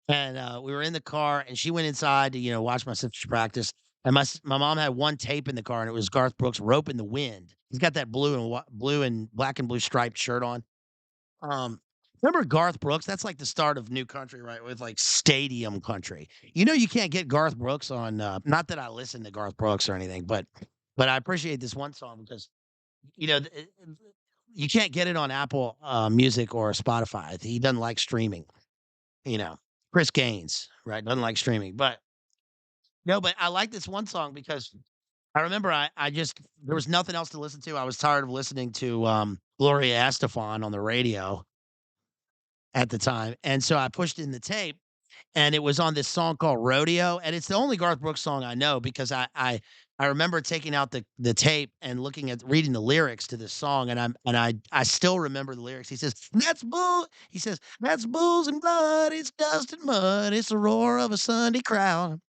we were in the car and she went inside to, watch my sister's practice. And my mom had one tape in the car and it was Garth Brooks' "Rope in the Wind." He's got that blue and black and blue striped shirt on. Um, Remember Garth Brooks? That's like the start of new country, right? With like stadium country. You can't get Garth Brooks on. Not that I listen to Garth Brooks or anything, but I appreciate this one song because you can't get it on Apple Music or Spotify. He doesn't like streaming. You know, Chris Gaines, right? Doesn't like streaming, but no, but I like this one song because I remember I just there was nothing else to listen to. I was tired of listening to Gloria Estefan on the radio at the time. And so I pushed in the tape and it was on this song called Rodeo. And it's the only Garth Brooks song I know because I remember taking out the tape and looking at reading the lyrics to this song and I still remember the lyrics. He says, that's bulls and blood, it's dust and mud, it's the roar of a Sunday crowd.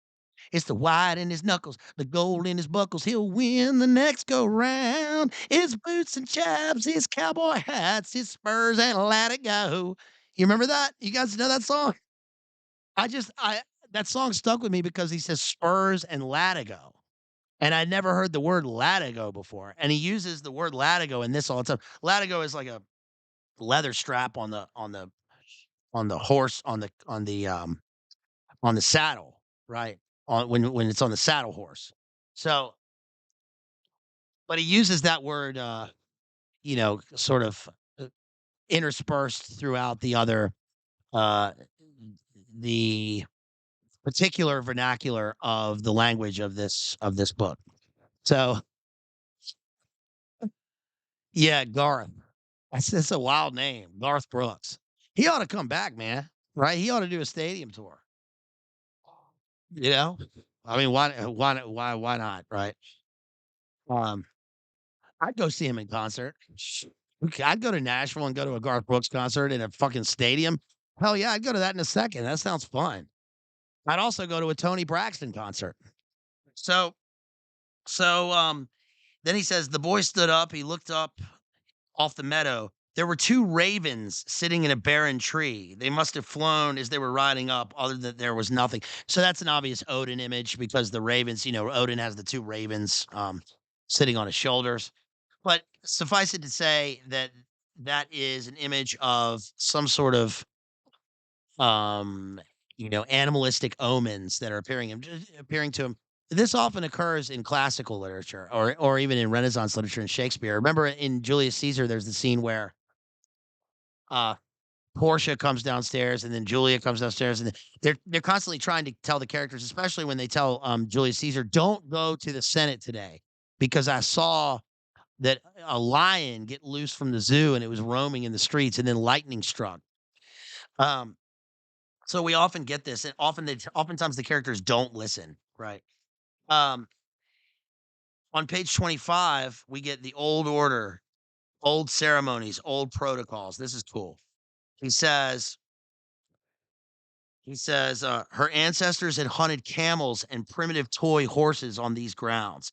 It's the white in his knuckles, the gold in his buckles. He'll win the next go round. It's boots and chaps, it's cowboy hats, it's spurs and let it go. You remember that? You guys know that song? I that song stuck with me because he says spurs and latigo. And I never heard the word latigo before. And he uses the word latigo in this all the time. Latigo is like a leather strap on the horse on the saddle, right? On when it's on the saddle horse. So, but he uses that word sort of uh, interspersed throughout uh the particular vernacular of the language of this book. So, yeah, Garth. That's a wild name, Garth Brooks. He ought to come back, man. Right? He ought to do a stadium tour. You know? I mean, why not, right? Um, I'd go see him in concert. Okay, I'd go to Nashville and go to a Garth Brooks concert in a fucking stadium. Hell yeah, I'd go to that in a second. That sounds fun. I'd also go to a Tony Braxton concert. So so then he says the boy stood up, he looked up off the meadow. There were two ravens sitting in a barren tree. They must have flown as they were riding up, other than there was nothing. So that's an obvious Odin image because the ravens, Odin has the two ravens sitting on his shoulders. But suffice it to say that that is an image of some sort of um, animalistic omens that are appearing to him. This often occurs in classical literature or even in Renaissance literature and Shakespeare. Remember in Julius Caesar, there's the scene where uh Portia comes downstairs and then Julia comes downstairs and they're constantly trying to tell the characters, especially when they tell Julius Caesar, don't go to the Senate today because I saw that a lion get loose from the zoo and it was roaming in the streets and then lightning struck. Um, so we often get this, and oftentimes the characters don't listen, right? Um, on page 25, we get the old order, old ceremonies, old protocols. This is cool. He says, her ancestors had hunted camels and primitive toy horses on these grounds.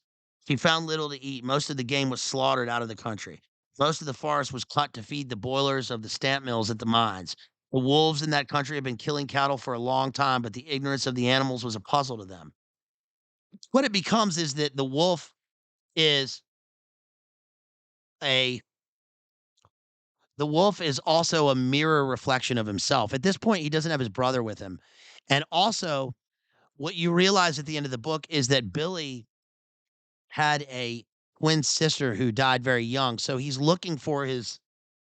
She found little to eat. Most of the game was slaughtered out of the country. Most of the forest was cut to feed the boilers of the stamp mills at the mines. The wolves in that country had been killing cattle for a long time, but the ignorance of the animals was a puzzle to them. What it becomes is that the wolf is a the wolf is also a mirror reflection of himself. At this point, he doesn't have his brother with him. And also, what you realize at the end of the book is that Billy had a twin sister who died very young. So he's looking for his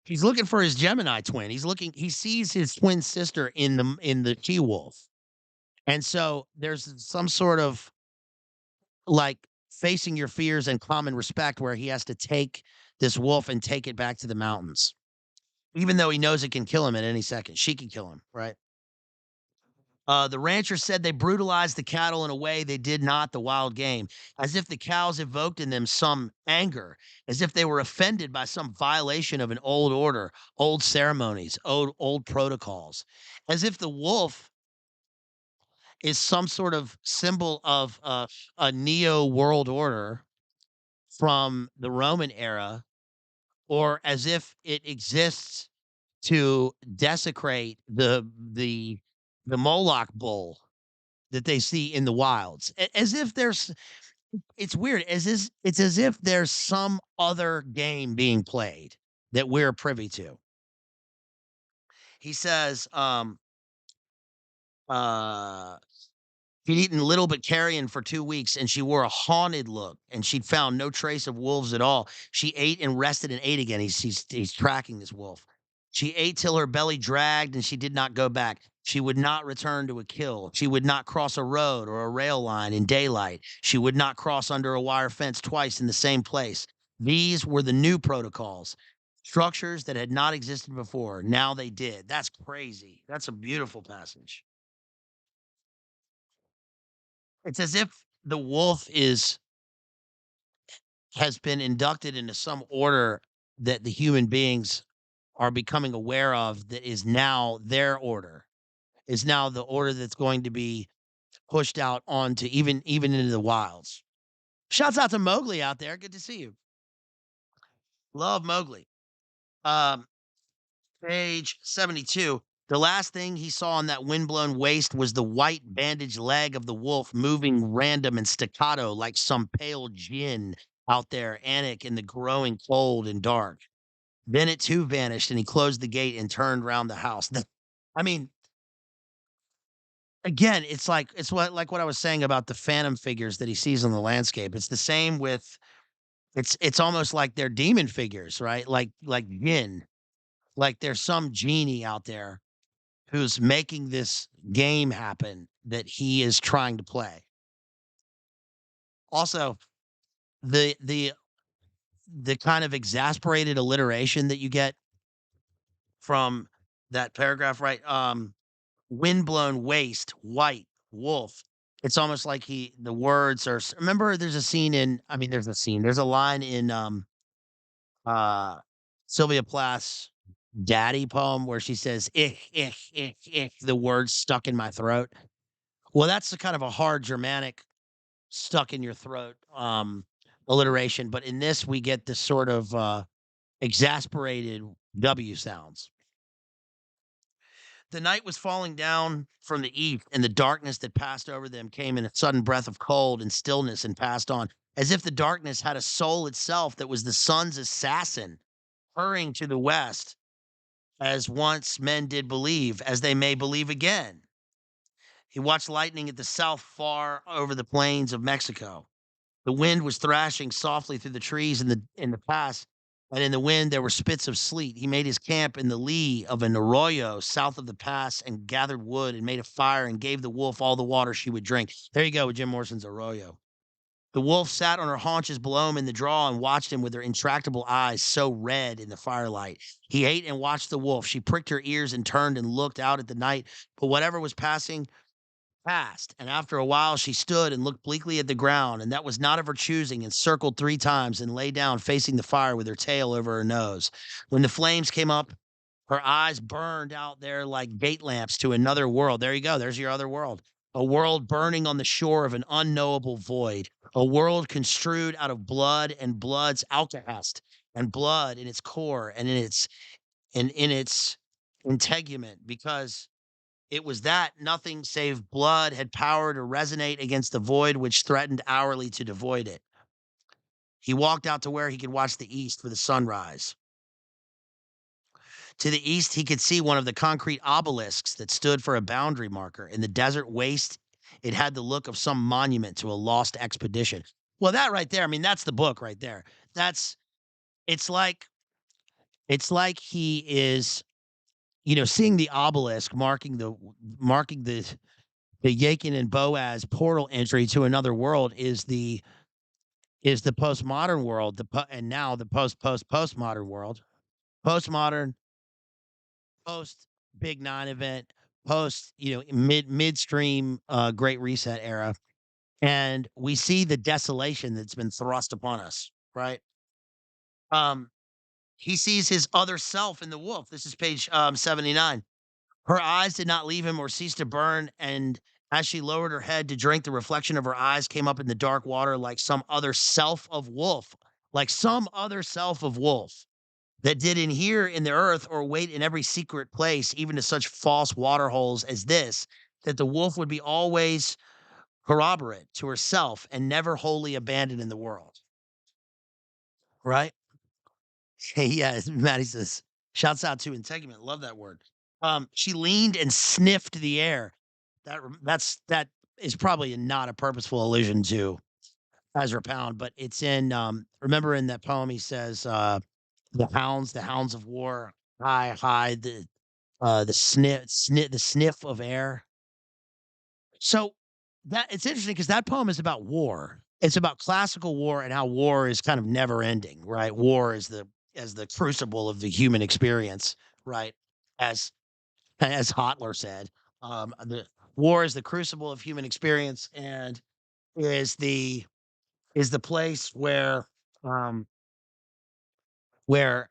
Gemini twin. He sees his twin sister in the she wolf. And so there's some sort of like facing your fears and common respect where he has to take this wolf and take it back to the mountains. Even though he knows it can kill him at any second. She can kill him, right? The rancher said they brutalized the cattle in a way they did not the wild game, as if the cows evoked in them some anger, as if they were offended by some violation of an old order, old ceremonies, old protocols, as if the wolf is some sort of symbol of a neo world order from the Roman era, or as if it exists to desecrate the Moloch bull that they see in the wilds. As if there's it's weird, it's as if there's some other game being played that we're privy to. He says, uh she'd eaten little but carrion for 2 weeks, and she wore a haunted look, and she'd found no trace of wolves at all. She ate and rested and ate again. He's tracking this wolf. She ate till her belly dragged, and she did not go back. She would not return to a kill. She would not cross a road or a rail line in daylight. She would not cross under a wire fence twice in the same place. These were the new protocols, structures that had not existed before. Now they did. That's crazy. That's a beautiful passage. It's as if the wolf is has been inducted into some order that the human beings are becoming aware of, that is now their order, is now the order that's going to be pushed out onto even into the wilds. Shouts out to Mowgli out there. Good to see you. Love Mowgli. Um, Page 72. The last thing he saw on that windblown waste was the white bandaged leg of the wolf moving random and staccato like some pale djinn out there, Anik in the growing cold and dark. Then it too vanished, and he closed the gate and turned round the house. I mean, again, it's what I was saying about the phantom figures that he sees on the landscape. It's the same with it's almost like they're demon figures, right? Like yin, like there's some genie out there who's making this game happen that he is trying to play. Also, the the kind of exasperated alliteration that you get from that paragraph, right? Windblown waste, white, wolf. It's almost like the words are remember there's a scene in I mean, there's a scene, there's a line in uh Sylvia Plath's Daddy poem where she says, ich, the words stuck in my throat. Well, that's the kind of a hard Germanic stuck in your throat alliteration, but in this we get this sort of exasperated W sounds. The night was falling down from the east, and the darkness that passed over them came in a sudden breath of cold and stillness and passed on, as if the darkness had a soul itself that was the sun's assassin, hurrying to the west, as once men did believe, as they may believe again. He watched lightning at the south far over the plains of Mexico. The wind was thrashing softly through the trees in the pass, and in the wind there were spits of sleet. He made his camp in the lee of an arroyo south of the pass and gathered wood and made a fire and gave the wolf all the water she would drink. There you go with Jim Morrison's arroyo. The wolf sat on her haunches below him in the draw and watched him with her intractable eyes so red in the firelight. He ate and watched the wolf. She pricked her ears and turned and looked out at the night, but whatever was passing passed, and after a while she stood and looked bleakly at the ground, and that was not of her choosing, and circled 3 times and lay down facing the fire with her tail over her nose. When the flames came up, her eyes burned out there like gate lamps to another world. There you go. There's your other world. A world burning on the shore of an unknowable void. A world construed out of blood and blood's alkahest, and blood in its core and in its integument, because it was that nothing save blood had power to resonate against the void which threatened hourly to devoid it. He walked out to where he could watch the east for the sunrise. To the east, he could see one of the concrete obelisks that stood for a boundary marker. In the desert waste, it had the look of some monument to a lost expedition. Well, that right there, I mean, that's the book right there. That's it's like it's like he is, seeing the obelisk marking the Yakin and Boaz portal entry to another world is the postmodern world, and now the postmodern world. Postmodern, post Big Nine event, post, midstream Great Reset era, and we see the desolation that's been thrust upon us, right? Um, he sees his other self in the wolf. This is page 79. Her eyes did not leave him or cease to burn, and As she lowered her head to drink, the reflection of her eyes came up in the dark water like some other self of wolf, like some other self of wolf that did inhere in the earth or wait in every secret place, even to such false water holes as this, that the wolf would be always corroborate to herself and never wholly abandoned in the world. Right? Hey, yeah, Maddie says, shouts out to integument. Love that word. She leaned and sniffed the air. That is probably not a purposeful allusion to Ezra Pound, but it's in remember in that poem he says the hounds of war, high, high, the the sniff of air. So that it's interesting because that poem is about war. It's about classical war and how war is kind of never ending, right? War is the as the crucible of the human experience, right? As as Hotler said, the war is the crucible of human experience and is the is the place um where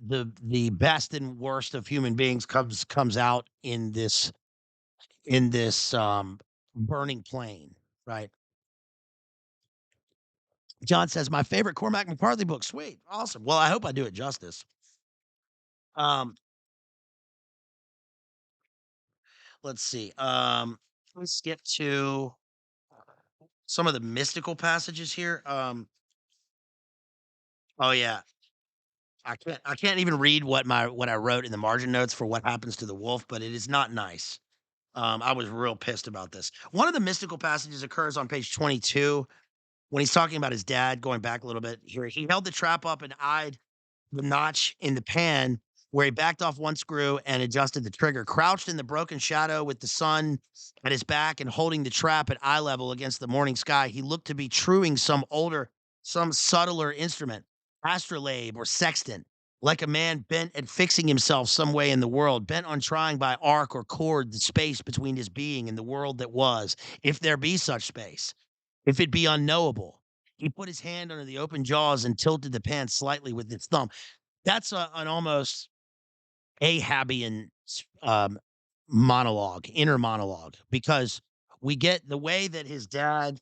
the best and worst of human beings comes out in this burning plain, right? John says, my favorite Cormac McCarthy book. Sweet. Awesome. Well, I hope I do it justice. Um, let's see. Let's get to some of the mystical passages here. Oh yeah. I can't even read what I wrote in the margin notes for what happens to the wolf, but it is not nice. I was real pissed about this. One of the mystical passages occurs on page 22 when he's talking about his dad, going back a little bit here. He held the trap up and eyed the notch in the pan where he backed off one screw and adjusted the trigger. Crouched in the broken shadow with the sun at his back and holding the trap at eye level against the morning sky, he looked to be truing some subtler instrument, astrolabe or sextant, like a man bent at fixing himself some way in the world, bent on trying by arc or chord the space between his being and the world that was, if there be such space, if it be unknowable. He put his hand under the open jaws and tilted the pan slightly with his thumb. That's an almost Ahabian monologue, inner monologue, because we get the way that his dad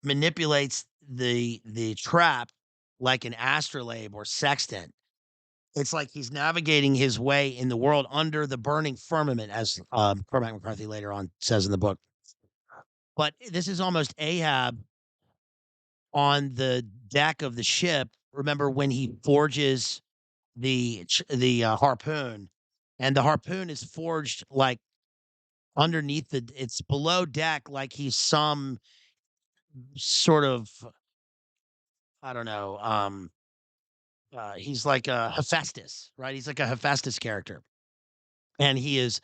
manipulates the trap like an astrolabe or sextant. It's like he's navigating his way in the world under the burning firmament, as Cormac McCarthy later on says in the book. But this is almost Ahab on the deck of the ship. Remember when he forges the harpoon, and the harpoon is forged like underneath it's below deck, like he's some sort of I don't know. He's like a Hephaestus, right? He's like a Hephaestus character, and he's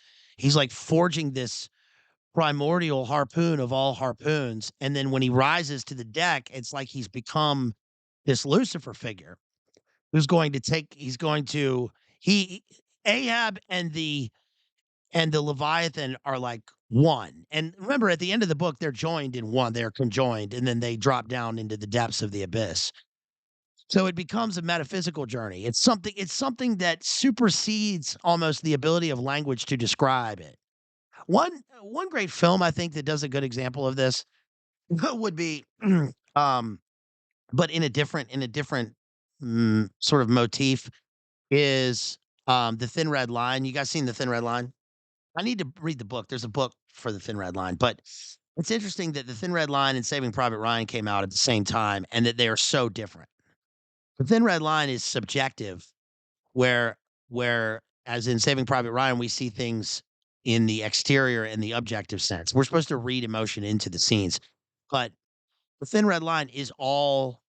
like forging this primordial harpoon of all harpoons, and then when he rises to the deck, it's like he's become this Lucifer figure who's going to take. He's going to he Ahab and the Leviathan are like one. And remember, at the end of the book, they're joined in one. They're conjoined, and then they drop down into the depths of the abyss. So it becomes a metaphysical journey. It's something that supersedes almost the ability of language to describe it. One great film I think that does a good example of this would be um but in a different sort of motif is The Thin Red Line. You guys seen The Thin Red Line? I need to read the book. There's a book for The Thin Red Line, but it's interesting that The Thin Red Line and Saving Private Ryan came out at the same time and that they are so different. The Thin Red Line is subjective, where as in Saving Private Ryan, we see things in the exterior and the objective sense. We're supposed to read emotion into the scenes, but The Thin Red Line is all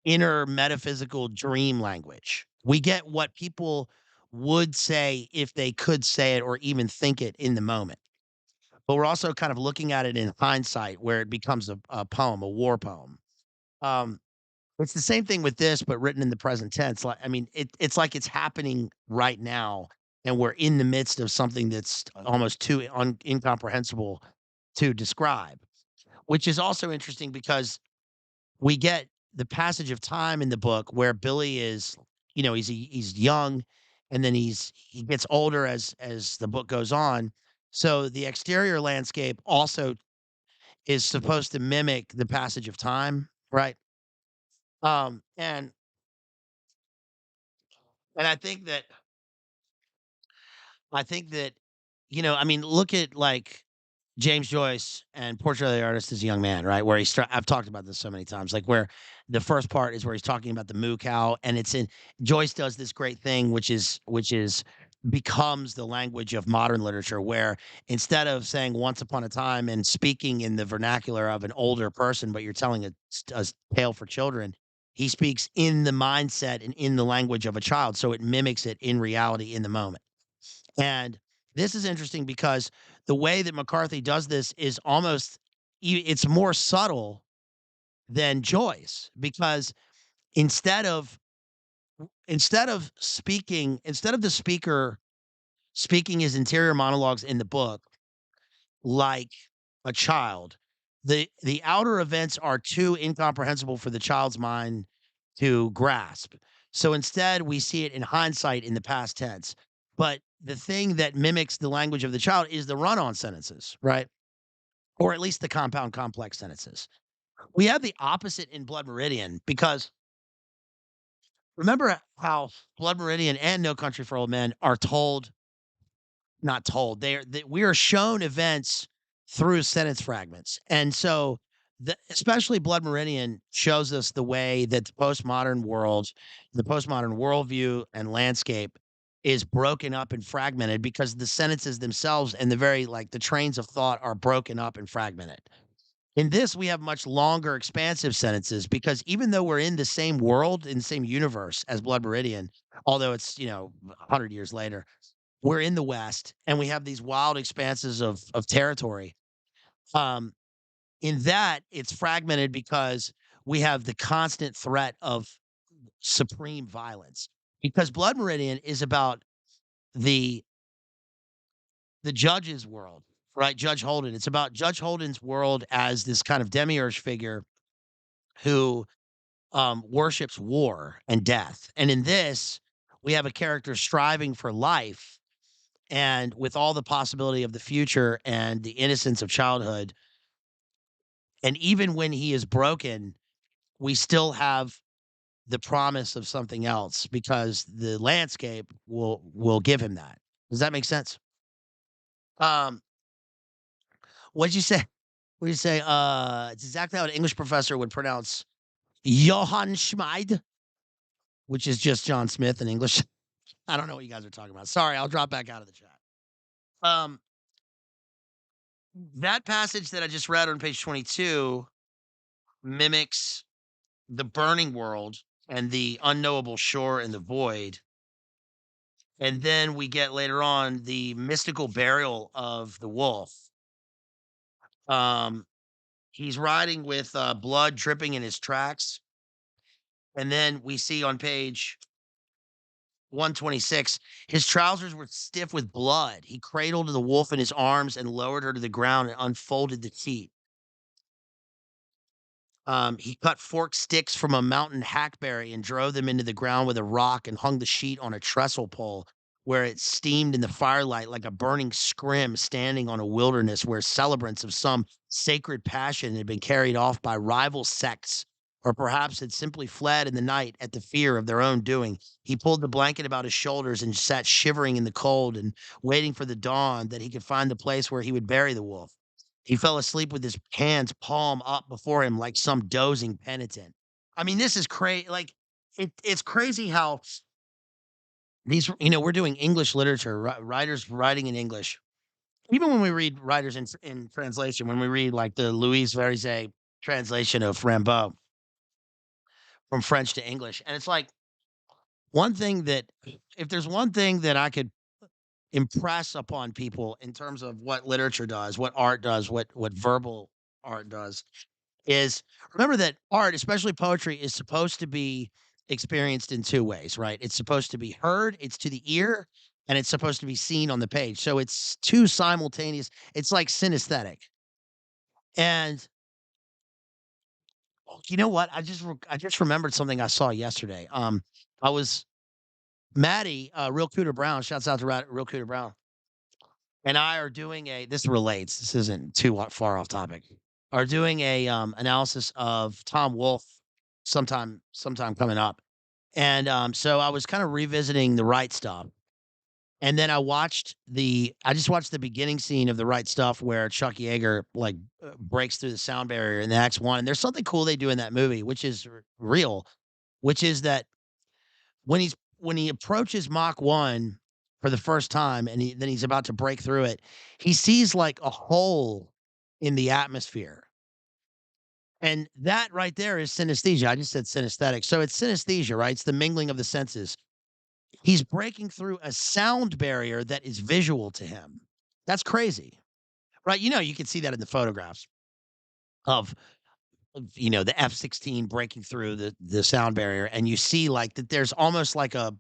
inner metaphysical dream language. We get what people would say if they could say it or even think it in the moment. But we're also kind of looking at it in hindsight where it becomes a poem, a war poem. Um, it's the same thing with this, but written in the present tense. Like, I mean, it's like it's happening right now, and we're in the midst of something that's almost too incomprehensible to describe, which is also interesting because we get the passage of time in the book where Billy is, you know, he's young, and then he gets older as the book goes on, So the exterior landscape also is supposed to mimic the passage of time, right? Um, and and I think that, I mean, look at like James Joyce and Portrait of the Artist as a Young Man, right? Where I've talked about this so many times, like where the first part is where he's talking about the moo cow, and it's in Joyce does this great thing, which is becomes the language of modern literature, where instead of saying once upon a time and speaking in the vernacular of an older person, but you're telling a tale for children, he speaks in the mindset and in the language of a child, so it mimics it in reality in the moment. And this is interesting because the way that McCarthy does this is almost it's more subtle than Joyce, because instead of instead of the speaker speaking his interior monologues in the book like a child, the outer events are too incomprehensible for the child's mind to grasp. So instead, we see it in hindsight in the past tense. But the thing that mimics the language of the child is the run-on sentences, right? Or at least the compound complex sentences. We have the opposite in Blood Meridian because remember how Blood Meridian and No Country for Old Men are told, not told, we are shown events through sentence fragments. And so especially Blood Meridian shows us the way that the postmodern worldview and landscape is broken up and fragmented because the sentences themselves and the very like the trains of thought are broken up and fragmented. In this, we have much longer, expansive sentences because even though we're in the same world, in the same universe as Blood Meridian, although it's, 100 years later, we're in the West and we have these wild expanses of territory. Um, in that, it's fragmented because we have the constant threat of supreme violence. Because Blood Meridian is about the the judge's world, right? Judge Holden. It's about Judge Holden's world as this kind of demiurge figure who worships war and death. And in this, we have a character striving for life and with all the possibility of the future and the innocence of childhood. And even when he is broken, we still have the promise of something else because the landscape will give him that. Does that make sense? Um, what'd you say? What'd you say? It's exactly how an English professor would pronounce Johann Schmid, which is just John Smith in English. I don't know what you guys are talking about. Sorry, I'll drop back out of the chat. Um, that passage that I just read on page 22 mimics the burning world and the unknowable shore and the void. And then we get later on the mystical burial of the wolf. Um, he's riding with blood dripping in his tracks. And then we see on page 126, his trousers were stiff with blood. He cradled the wolf in his arms and lowered her to the ground and unfolded the sheet. He cut forked sticks from a mountain hackberry and drove them into the ground with a rock and hung the sheet on a trestle pole where it steamed in the firelight like a burning scrim standing on a wilderness where celebrants of some sacred passion had been carried off by rival sects or perhaps had simply fled in the night at the fear of their own doing. He pulled the blanket about his shoulders and sat shivering in the cold and waiting for the dawn that he could find the place where he would bury the wolf. He fell asleep with his hands palm up before him like some dozing penitent. I mean, this is crazy. Like, it's crazy how these, we're doing English literature, writers writing in English. Even when we read writers in translation, when we read like the Louise Verizet translation of Rimbaud from French to English, and it's like one thing that if there's one thing that I could impress upon people in terms of what literature does, what art does, what verbal art does, is remember that art, especially poetry, is supposed to be experienced in two ways, right? It's supposed to be heard, it's to the ear, and it's supposed to be seen on the page. So it's two simultaneous, it's like synesthetic. And you know what? I just remembered something I saw yesterday. I was Maddie, Real Cooter Brown, shouts out to Real Cooter Brown. and I are doing a this relates, this isn't too far off topic, are doing a, analysis of Tom Wolfe sometime coming up, and, so I was kinda revisiting The Right Stuff, and then I just watched the beginning scene of The Right Stuff where Chuck Yeager, like, breaks through the sound barrier in the X one, and there's something cool they do in that movie, which is real, which is that when he approaches Mach 1 for the first time and he's about to break through it, he sees like a hole in the atmosphere. And that right there is synesthesia. I just said synesthetic. So it's synesthesia, right? It's the mingling of the senses. He's breaking through a sound barrier that is visual to him. That's crazy. Right? You can see that in the photographs of the F-16 breaking through the sound barrier, and you see, like, that there's almost like a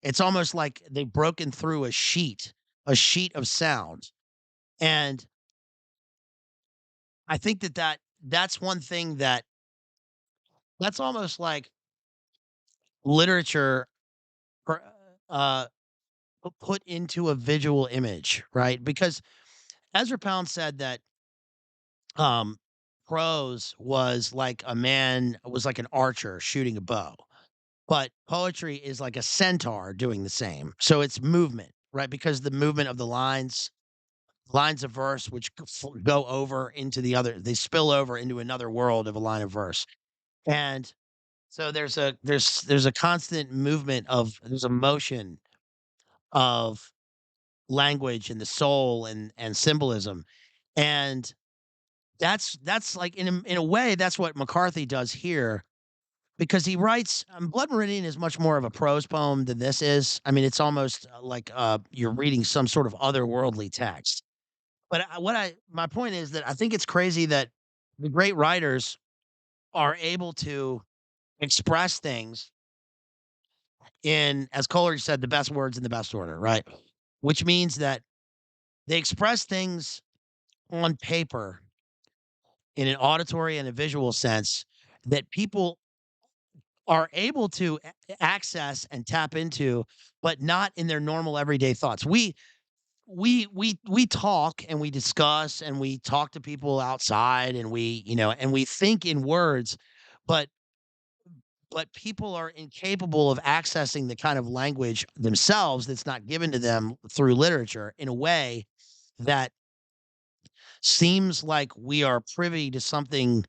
it's almost like they've broken through a sheet of sound, and I think that's one thing that's almost like literature per put into a visual image, right? Because Ezra Pound said that, um, prose was like an archer shooting a bow. But poetry is like a centaur doing the same. So it's movement, right? Because the movement of the lines of verse, which go over into they spill over into another world of a line of verse. And so there's a constant movement there's a motion of language and the soul and symbolism. And that's like in a way, that's what McCarthy does here. Because he writes Blood Meridian is much more of a prose poem than this is. I mean, it's almost, like, you're reading some sort of otherworldly text. But my point is that I think it's crazy that the great writers are able to express things in, as Coleridge said, the best words in the best order, right? Which means that they express things on paper in an auditory and a visual sense that people are able to access and tap into, but not in their normal everyday thoughts. We talk and we discuss and we talk to people outside and we think in words, but people are incapable of accessing the kind of language themselves that's not given to them through literature in a way that seems like we are privy to something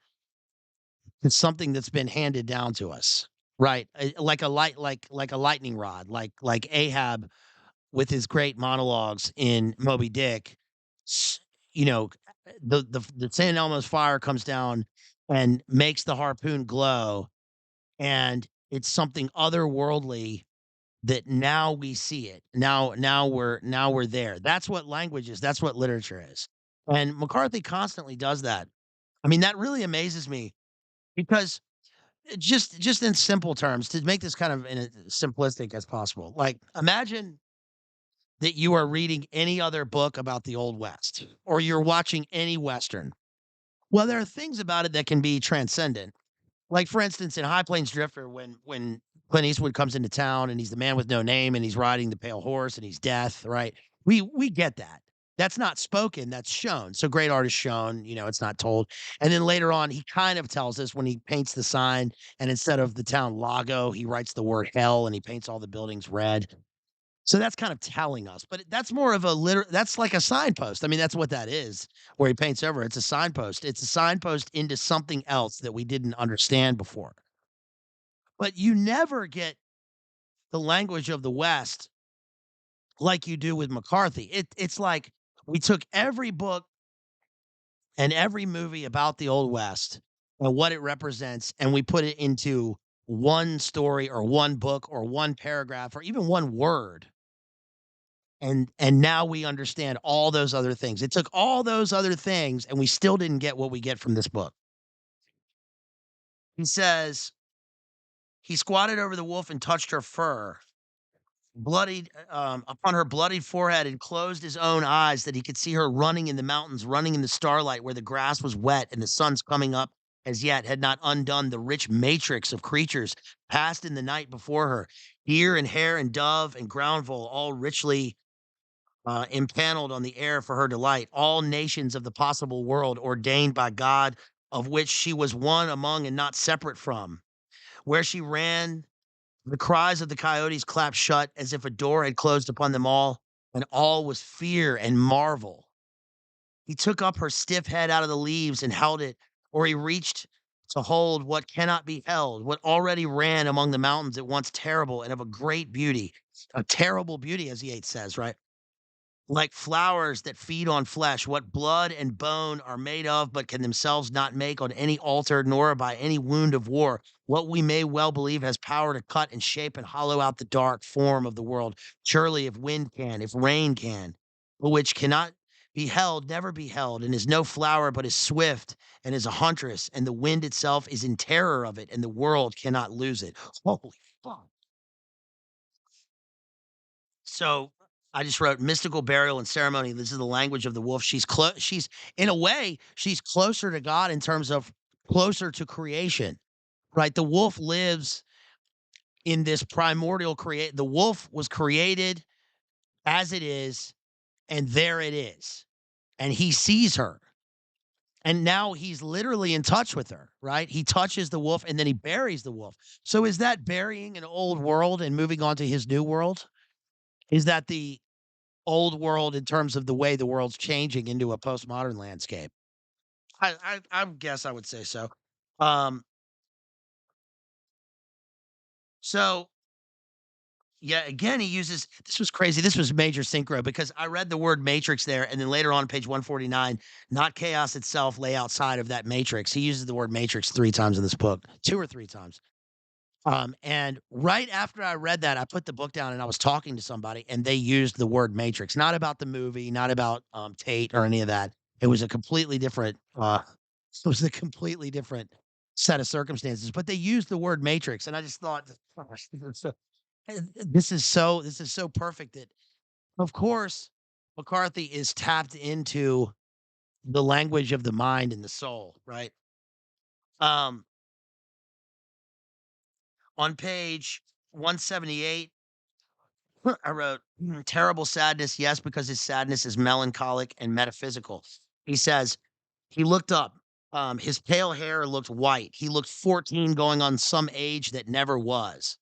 that's been handed down to us. Right. Like a lightning rod, like Ahab with his great monologues in Moby Dick. s- You know, the San Elmo's fire comes down and makes the harpoon glow, and it's something otherworldly that now we see it. Now we're there. That's what language is. That's what literature is. And McCarthy constantly does that. I mean, that really amazes me because just in simple terms, to make this kind of in a simplistic as possible. Like, imagine that you are reading any other book about the Old West, or you're watching any Western. Well, there are things about it that can be transcendent. Like, for instance, in High Plains Drifter, when Clint Eastwood comes into town and he's the man with no name and he's riding the pale horse and he's death, right? We get that. That's not spoken, that's shown. So great art is shown, it's not told. And then later on, he kind of tells us when he paints the sign, and instead of the town Lago, he writes the word hell and he paints all the buildings red. So that's kind of telling us, but that's more of that's like a signpost. I mean, that's what that is, where he paints over. It's a signpost. It's a signpost into something else that we didn't understand before. But you never get the language of the West like you do with McCarthy. It's like we took every book and every movie about the Old West and what it represents, and we put it into one story or one book or one paragraph or even one word. And now we understand all those other things. It took all those other things, and we still didn't get what we get from this book. He says, "He squatted over the wolf and touched her fur, bloodied upon her bloodied forehead, and closed his own eyes that he could see her running in the mountains, running in the starlight where the grass was wet and the sun's coming up as yet had not undone the rich matrix of creatures passed in the night before her, deer and hare and dove and ground vole all richly impaneled on the air for her delight, all nations of the possible world ordained by God, of which she was one among and not separate from. Where she ran, the cries of the coyotes clapped shut as if a door had closed upon them and all was fear and marvel. He took up her stiff head out of the leaves and held it, or he reached to hold what cannot be held, what already ran among the mountains at once terrible and of a great beauty, a terrible beauty, as Yeats says, right? Like flowers that feed on flesh, what blood and bone are made of, but can themselves not make on any altar, nor by any wound of war, what we may well believe has power to cut and shape and hollow out the dark form of the world. Surely, if wind can, if rain can, but which cannot be held, never be held, and is no flower, but is swift and is a huntress, and the wind itself is in terror of it, and the world cannot lose it. Holy fuck. So I just wrote mystical burial and ceremony. This is the language of the wolf. She's in a way, she's closer to God in terms of closer to creation, right? The wolf lives in this primordial create. The wolf was created as it is, and there it is. And he sees her. And now he's literally in touch with her, right? He touches the wolf and then he buries the wolf. So is that burying an old world and moving on to his new world? Is that the old world in terms of the way the world's changing into a postmodern landscape? I guess I would say so. Um, so yeah, again, he uses this was crazy. This was major synchro because I read the word matrix there, and then later on, page 149, not chaos itself lay outside of that matrix. He uses the word matrix 3 times in this book, 2 or 3 times. And right after I read that, I put the book down and I was talking to somebody and they used the word matrix, not about the movie, not about Tate or any of that. It was a completely different it was a completely different set of circumstances, but they used the word matrix and I just thought, "Gosh, this is so perfect that of course McCarthy is tapped into the language of the mind and the soul, right? Um on page 178 I wrote, terrible sadness, yes, because his sadness is melancholic and metaphysical. He says, he looked up. His pale hair looked white. He looked 14 going on some age that never was.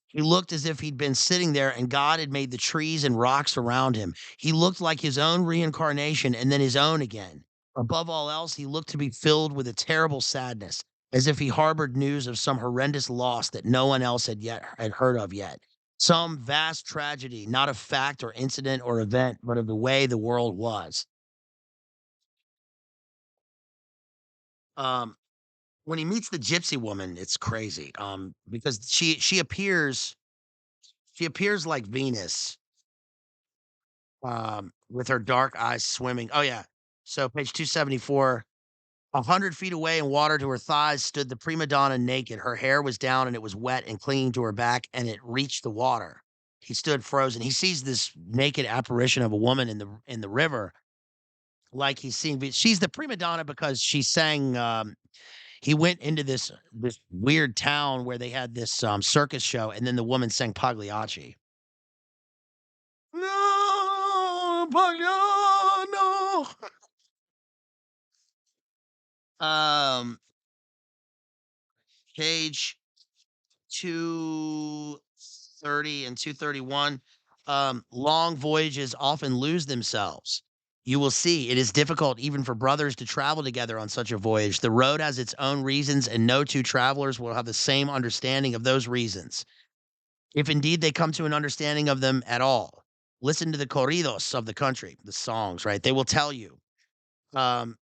He looked as if he'd been sitting there and God had made the trees and rocks around him. He looked like his own reincarnation and then his own again. Above all else, he looked to be filled with a terrible sadness, as if he harbored news of some horrendous loss that no one else had heard of yet. Some vast tragedy, not of fact or incident or event, but of the way the world was. Um, when he meets the gypsy woman, it's crazy. Because she appears like Venus, with her dark eyes swimming. Oh yeah. So page 274, 100 feet away in water to her thighs stood the prima donna naked. Her hair was down and it was wet and clinging to her back, and it reached the water. He stood frozen. He sees this naked apparition of a woman in the river, like he's seeing. She's the prima donna because she sang. He went into this weird town where they had this circus show, and then the woman sang Pagliacci. No, Pagliano. Um, page 230 and 231, long voyages often lose themselves. You will see it is difficult even for brothers to travel together on such a voyage. The road has its own reasons, and no two travelers will have the same understanding of those reasons, if indeed they come to an understanding of them at all. Listen to the corridos of the country, the songs, right? They will tell you. Um,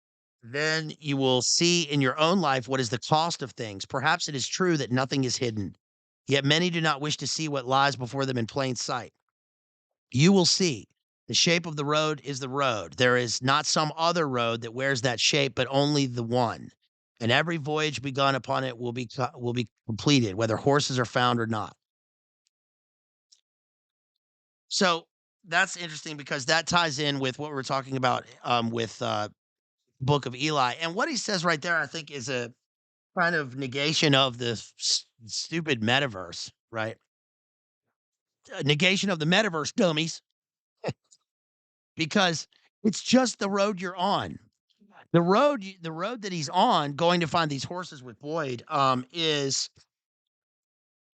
then you will see in your own life what is the cost of things. Perhaps it is true that nothing is hidden, yet many do not wish to see what lies before them in plain sight. You will see. The shape of the road is the road. There is not some other road that wears that shape, but only the one. And every voyage begun upon it will be completed, whether horses are found or not. So that's interesting because that ties in with what we're talking about with Book of Eli. And what he says right there, I think, is a kind of negation of the stupid metaverse, right? Negation of the metaverse, dummies. because it's just the road you're on. The road that he's on going to find these horses with Boyd, is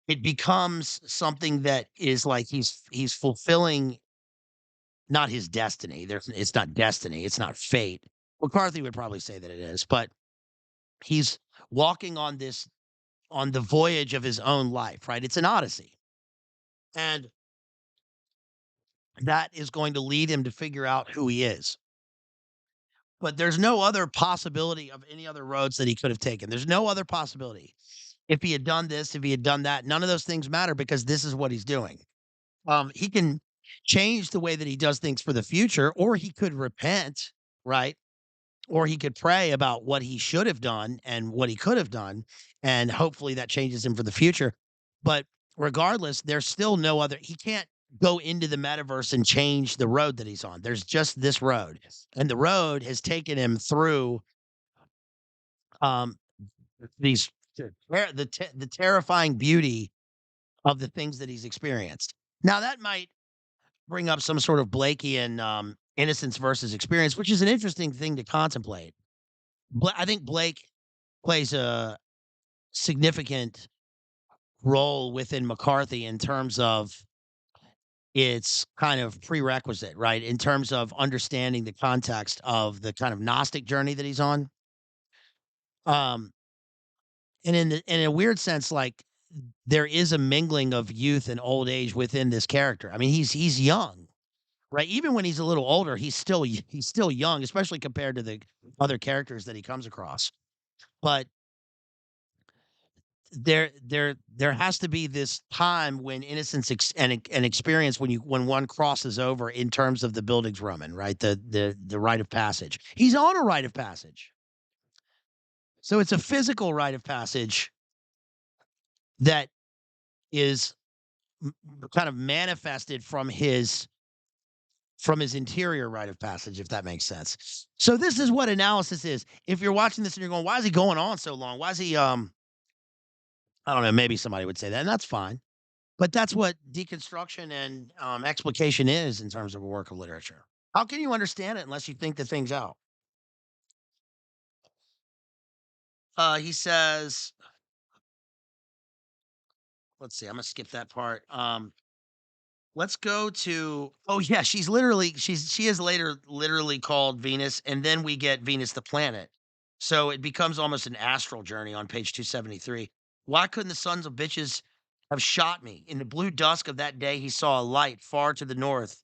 it becomes something that is like he's fulfilling not his destiny. It's not destiny, it's not fate. McCarthy would probably say that it is, but he's walking on the voyage of his own life, right? It's an odyssey. And that is going to lead him to figure out who he is. But there's no other possibility of any other roads that he could have taken. There's no other possibility. If he had done this, if he had done that, none of those things matter because this is what he's doing. He can change the way that he does things for the future, or he could repent, right? Or he could pray about what he should have done and what he could have done, and hopefully that changes him for the future. But regardless, there's still no other he can't go into the metaverse and change the road that he's on. There's just this road. And the road has taken him through um these the terrifying beauty of the things that he's experienced. Now that might bring up some sort of Blakean innocence versus experience, which is an interesting thing to contemplate. I think Blake plays a significant role within McCarthy in terms of its kind of prerequisite, right? In terms of understanding the context of the kind of Gnostic journey that he's on. Um, and in a weird sense, like there is a mingling of youth and old age within this character. I mean, he's young, right? Even when he's a little older, he's still young, especially compared to the other characters that he comes across. But there has to be this time when innocence and experience when one crosses over in terms of the Bildungsroman, right? The rite of passage. He's on a rite of passage. So it's a physical rite of passage that is kind of manifested from his interior rite of passage, if that makes sense. So this is what analysis is. If you're watching this and you're going, why is he going on so long? Why is he I don't know, maybe somebody would say that, and that's fine. But that's what deconstruction and, explication is in terms of a work of literature. How can you understand it unless you think the things out? He says, let's see, I'm gonna skip that part. Let's go to oh yeah, she is later literally called Venus, and then we get Venus the planet. So it becomes almost an astral journey on page 273. Why couldn't the sons of bitches have shot me? In the blue dusk of that day, he saw a light far to the north,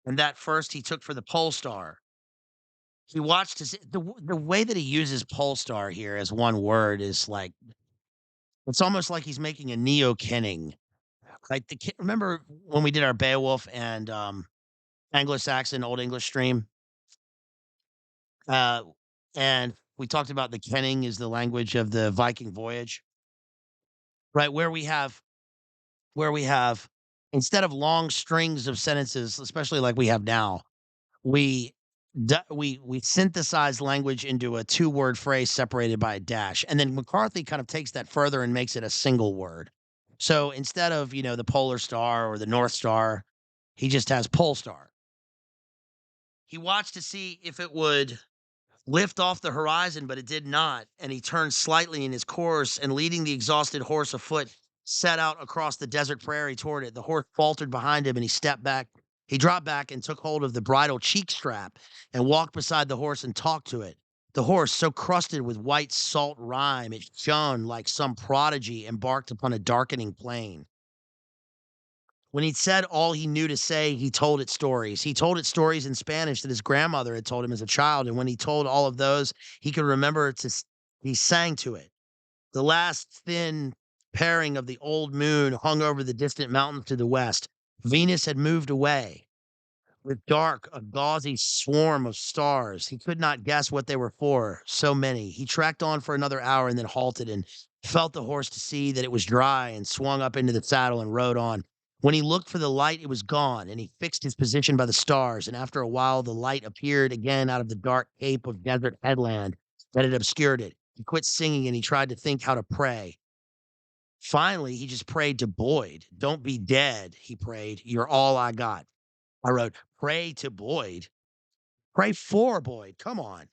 and that first he took for the pole star. He watched his the way that he uses pole star here as one word is like it's almost like he's making a neo-Kenning. Like remember when we did our Beowulf and Anglo-Saxon Old English stream? Uh, and we talked about the Kenning is the language of the Viking voyage, right? Where we have instead of long strings of sentences, especially like we have now, we we synthesize language into a two-word phrase separated by a dash, and then McCarthy kind of takes that further and makes it a single word. So instead of the polar star or the North Star, he just has pole star. He watched to see if it would lift off the horizon, but it did not, and he turned slightly in his course, and leading the exhausted horse afoot, set out across the desert prairie toward it. The horse faltered behind him, and he stepped back. He dropped back and took hold of the bridle cheek strap and walked beside the horse and talked to it. The horse, so crusted with white salt rime, it shone like some prodigy embarked upon a darkening plain. When he'd said all he knew to say, he told it stories. He told it stories in Spanish that his grandmother had told him as a child, and when he told all of those, he could remember he sang to it. The last thin pairing of the old moon hung over the distant mountains to the west. Venus had moved away. With dark, a gauzy swarm of stars. He could not guess what they were for, so many. He trekked on for another hour and then halted and felt the horse to see that it was dry and swung up into the saddle and rode on. When he looked for the light, it was gone, and he fixed his position by the stars. And after a while, the light appeared again out of the dark cape of desert headland that had obscured it. He quit singing and he tried to think how to pray. Finally, he just prayed to Boyd. Don't be dead, he prayed. You're all I got. I wrote, "Pray to Boyd." Pray for Boyd, come on.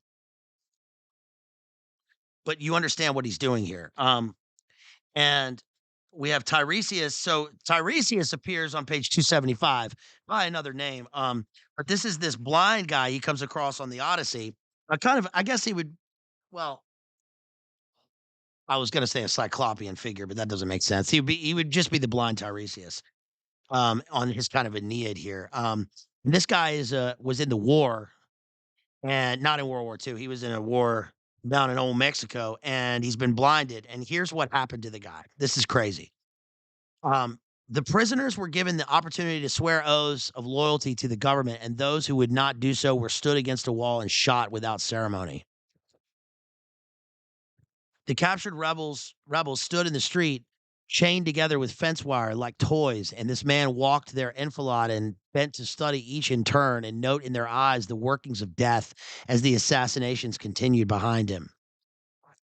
But you understand what he's doing here. And we have Tiresias. So Tiresias appears on page 275 by another name. But this is this blind guy he comes across on the Odyssey. I guess he would, well, I was gonna say a cyclopean figure, but that doesn't make sense. He would just be the blind Tiresias, on his kind of Aeneid here. This guy was in the war, and not in World War II. He was in a war down in old Mexico, and he's been blinded. And here's what happened to the guy. This is crazy. The prisoners were given the opportunity to swear oaths of loyalty to the government, and those who would not do so were stood against a wall and shot without ceremony. The captured rebels stood in the street, chained together with fence wire like toys, and this man walked their enfilade and bent to study each in turn and note in their eyes the workings of death as the assassinations continued behind him.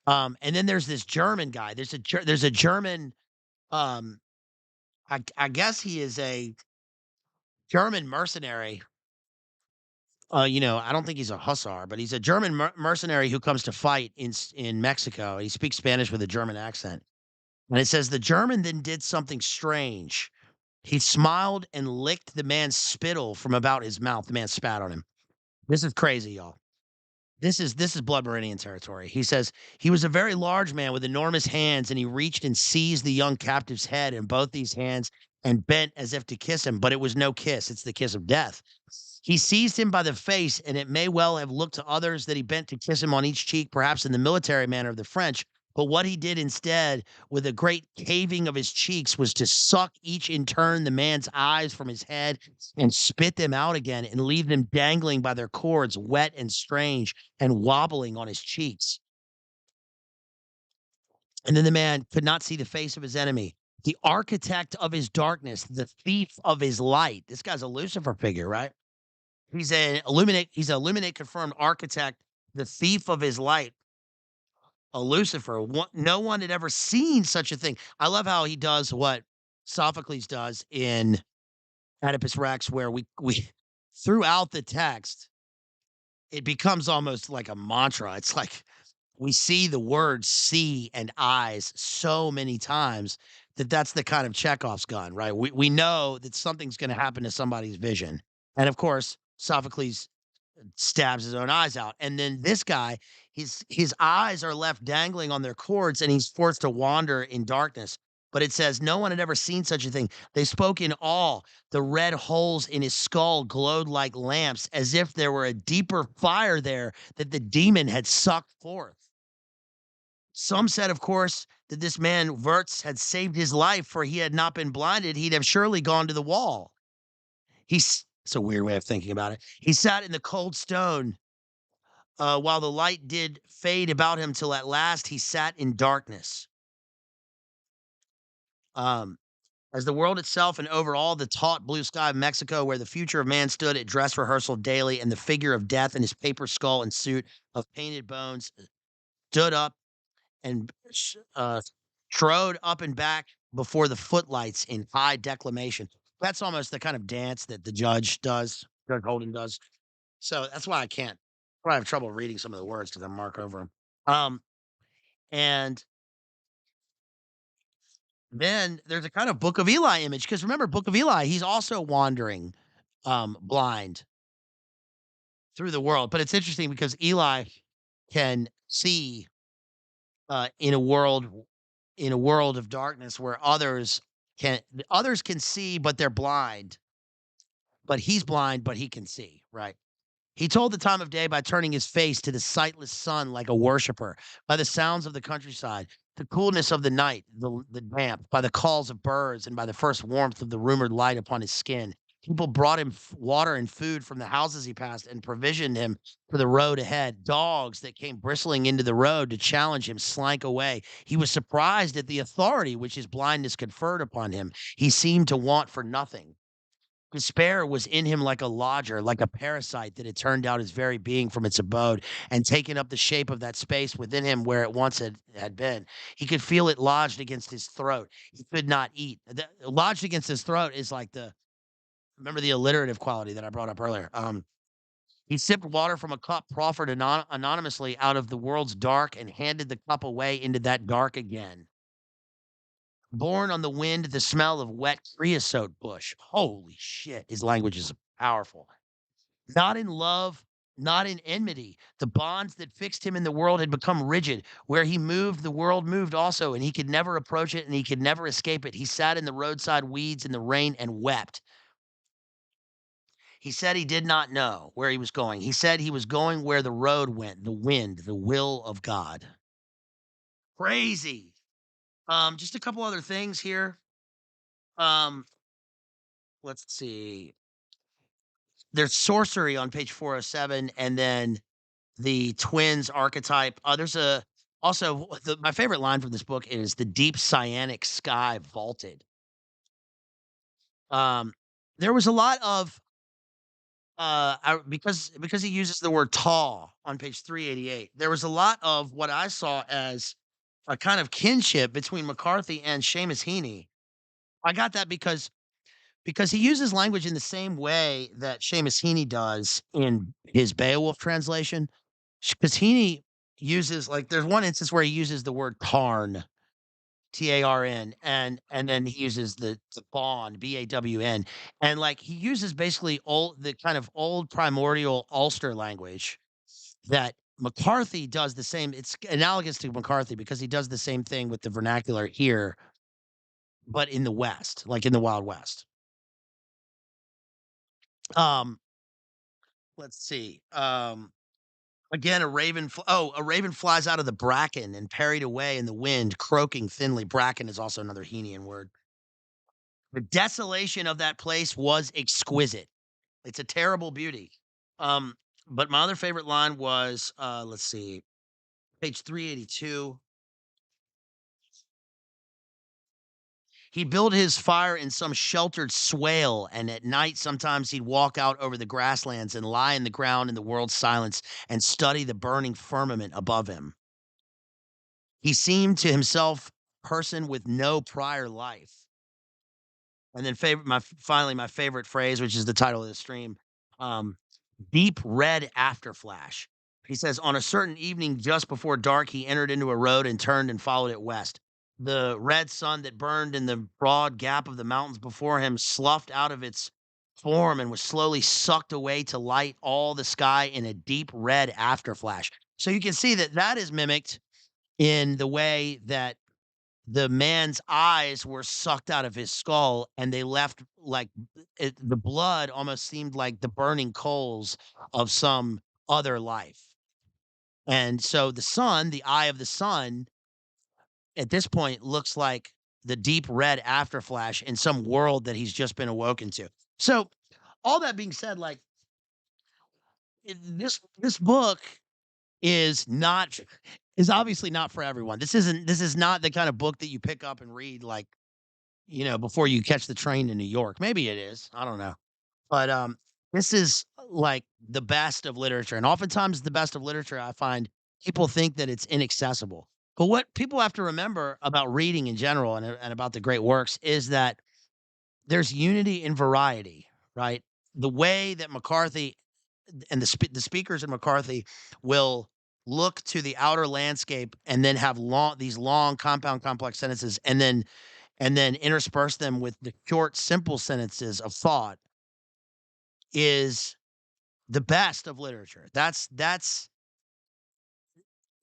And then there's this German guy. There's a German. Um, I guess he is a German mercenary. I don't think he's a hussar, but he's a German mercenary who comes to fight in Mexico. He speaks Spanish with a German accent. And it says the German then did something strange. He smiled and licked the man's spittle from about his mouth. The man spat on him. This is crazy, y'all. This is Blood Meridian territory. He says he was a very large man with enormous hands, and he reached and seized the young captive's head in both these hands and bent as if to kiss him, but it was no kiss. It's the kiss of death. He seized him by the face, and it may well have looked to others that he bent to kiss him on each cheek, perhaps in the military manner of the French. But what he did instead, with a great caving of his cheeks, was to suck each in turn the man's eyes from his head and spit them out again and leave them dangling by their cords, wet and strange and wobbling on his cheeks. And then the man could not see the face of his enemy, the architect of his darkness, the thief of his light. This guy's a Lucifer figure, right? He's a illuminate confirmed architect, the thief of his light, a Lucifer. No one had ever seen such a thing. I love how he does what Sophocles does in Oedipus Rex, where we throughout the text, it becomes almost like a mantra. It's like we see the words "see" and "eyes" so many times that that's the kind of Chekhov's gun, right? We know that something's going to happen to somebody's vision, and of course, Sophocles stabs his own eyes out. And then this guy, his eyes are left dangling on their cords, and he's forced to wander in darkness. But it says no one had ever seen such a thing. They spoke in awe. The red holes in his skull glowed like lamps, as if there were a deeper fire there that the demon had sucked forth. Some said, of course, that this man Wirtz had saved his life, for he had not been blinded, he'd have surely gone to the wall. It's a weird way of thinking about it. He sat in the cold stone, while the light did fade about him till at last he sat in darkness. Um, as the world itself and over all the taut blue sky of Mexico, where the future of man stood at dress rehearsal daily, and the figure of death in his paper skull and suit of painted bones stood up and strode up and back before the footlights in high declamation. That's almost the kind of dance that the Judge Holden does. So that's why I have trouble reading some of the words because I mark over them. And then there's a kind of Book of Eli image because remember, Book of Eli, he's also wandering blind through the world. But it's interesting because Eli can see in a world of darkness where others can see, but they're blind. But he's blind, but he can see, right? He told the time of day by turning his face to the sightless sun like a worshiper, by the sounds of the countryside, the coolness of the night, the damp, by the calls of birds, and by the first warmth of the rumored light upon his skin. People brought him water and food from the houses he passed and provisioned him for the road ahead. Dogs that came bristling into the road to challenge him slank away. He was surprised at the authority which his blindness conferred upon him. He seemed to want for nothing. Despair was in him like a lodger, like a parasite that had turned out his very being from its abode and taken up the shape of that space within him where it once had been. He could feel it lodged against his throat. He could not eat. Lodged against his throat is like Remember the alliterative quality that I brought up earlier. He sipped water from a cup proffered anonymously out of the world's dark and handed the cup away into that dark again. Born on the wind, the smell of wet creosote bush. Holy shit, his language is powerful. Not in love, not in enmity. The bonds that fixed him in the world had become rigid. Where he moved, the world moved also, and he could never approach it and he could never escape it. He sat in the roadside weeds in the rain and wept. He said he did not know where he was going. He said he was going where the road went, the wind, the will of God. Crazy. Just a couple other things here. Um, let's see. There's sorcery on page 407, and then the twins archetype. There's a also my favorite line from this book is the deep cyanic sky vaulted. Um, there was a lot of because he uses the word tall on page 388. There was a lot of what I saw as a kind of kinship between McCarthy and Seamus Heaney. I got that because he uses language in the same way that Seamus Heaney does in his Beowulf translation. Because Heaney uses like there's one instance where he uses the word tarn, Tarn, and then he uses the bawn, Bawn, and like he uses basically the kind of old primordial Ulster language that McCarthy does the same. It's analogous to McCarthy because he does the same thing with the vernacular here, but in the West, like in the Wild West. Um, let's see. Again, a raven flies out of the bracken and parried away in the wind, croaking thinly. Bracken is also another Henian word. The desolation of that place was exquisite. It's a terrible beauty. Um, but my other favorite line was, let's see, page 382. He built his fire in some sheltered swale, and at night sometimes he'd walk out over the grasslands and lie in the ground in the world's silence and study the burning firmament above him. He seemed to himself a person with no prior life. And then finally my favorite phrase, which is the title of the stream, um, deep red afterflash. He says, on a certain evening just before dark, he entered into a road and turned and followed it west. The red sun that burned in the broad gap of the mountains before him sloughed out of its form and was slowly sucked away to light all the sky in a deep red afterflash. So you can see that that is mimicked in the way that the man's eyes were sucked out of his skull and they left like the blood almost seemed like the burning coals of some other life. And so the sun, the eye of the sun, at this point looks like the deep red afterflash in some world that he's just been awoken to. So all that being said, like this book is not is obviously not for everyone. This is not the kind of book that you pick up and read like, before you catch the train to New York. Maybe it is. I don't know. But this is like the best of literature. And oftentimes the best of literature, I find people think that it's inaccessible. But what people have to remember about reading in general and about the great works is that there's unity in variety, right? The way that McCarthy and the speakers in McCarthy will look to the outer landscape and then have these long compound complex sentences and then intersperse them with the short simple sentences of thought is the best of literature.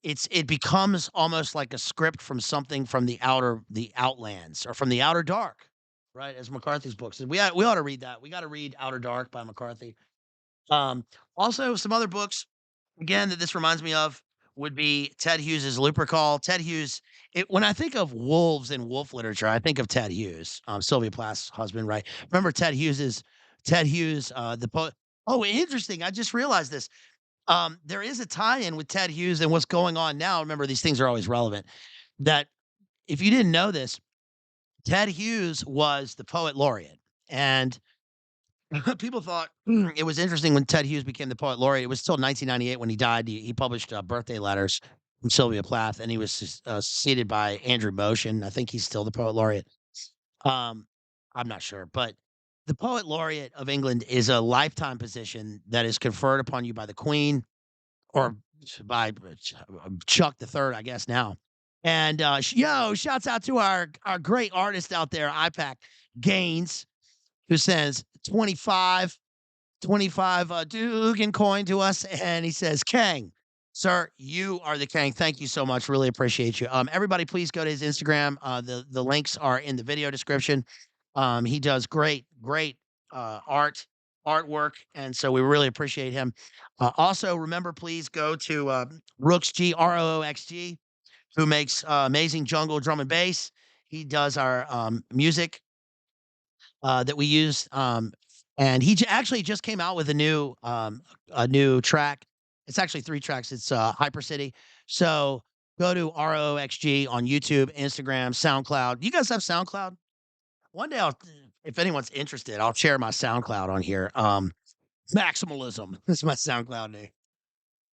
It becomes almost like a script from something from the outlands or from the outer dark, right? As McCarthy's books. And we ought to read that. We got to read Outer Dark by McCarthy. Um, Also some other books, again, that this reminds me of would be Ted Hughes's Lupercal. Ted Hughes, when I think of wolves in wolf literature, I think of Ted Hughes, Sylvia Plath's husband, right? Remember Ted Hughes, the poet. Oh, interesting. I just realized this. There is a tie-in with Ted Hughes and what's going on now. Remember, these things are always relevant. That if you didn't know this, Ted Hughes was the poet laureate. And people thought it was interesting when Ted Hughes became the poet laureate. It was still 1998 when he died. He published birthday letters from Sylvia Plath, and he was succeeded by Andrew Motion. I think he's still the poet laureate. Um, I'm not sure, but The poet laureate of England is a lifetime position that is conferred upon you by the Queen or by Chuck the Third, I guess now. And shouts out to our great artist out there, IPAC Gaines, who sends 25 Dugan coin to us, and he says, "Kang, sir, you are the Kang. Thank you so much. Really appreciate you." Everybody, please go to his Instagram. The links are in the video description. He does great artwork, and so we really appreciate him. Also, remember, please go to Rooks G ROOXG, who makes amazing jungle drum and bass. He does our music that we use. And he actually just came out with a new track. It's actually 3 tracks. It's Hyper City. So go to ROXG on YouTube, Instagram, SoundCloud. You guys have SoundCloud? One day, if anyone's interested, I'll share my SoundCloud on here. Maximalism is my SoundCloud name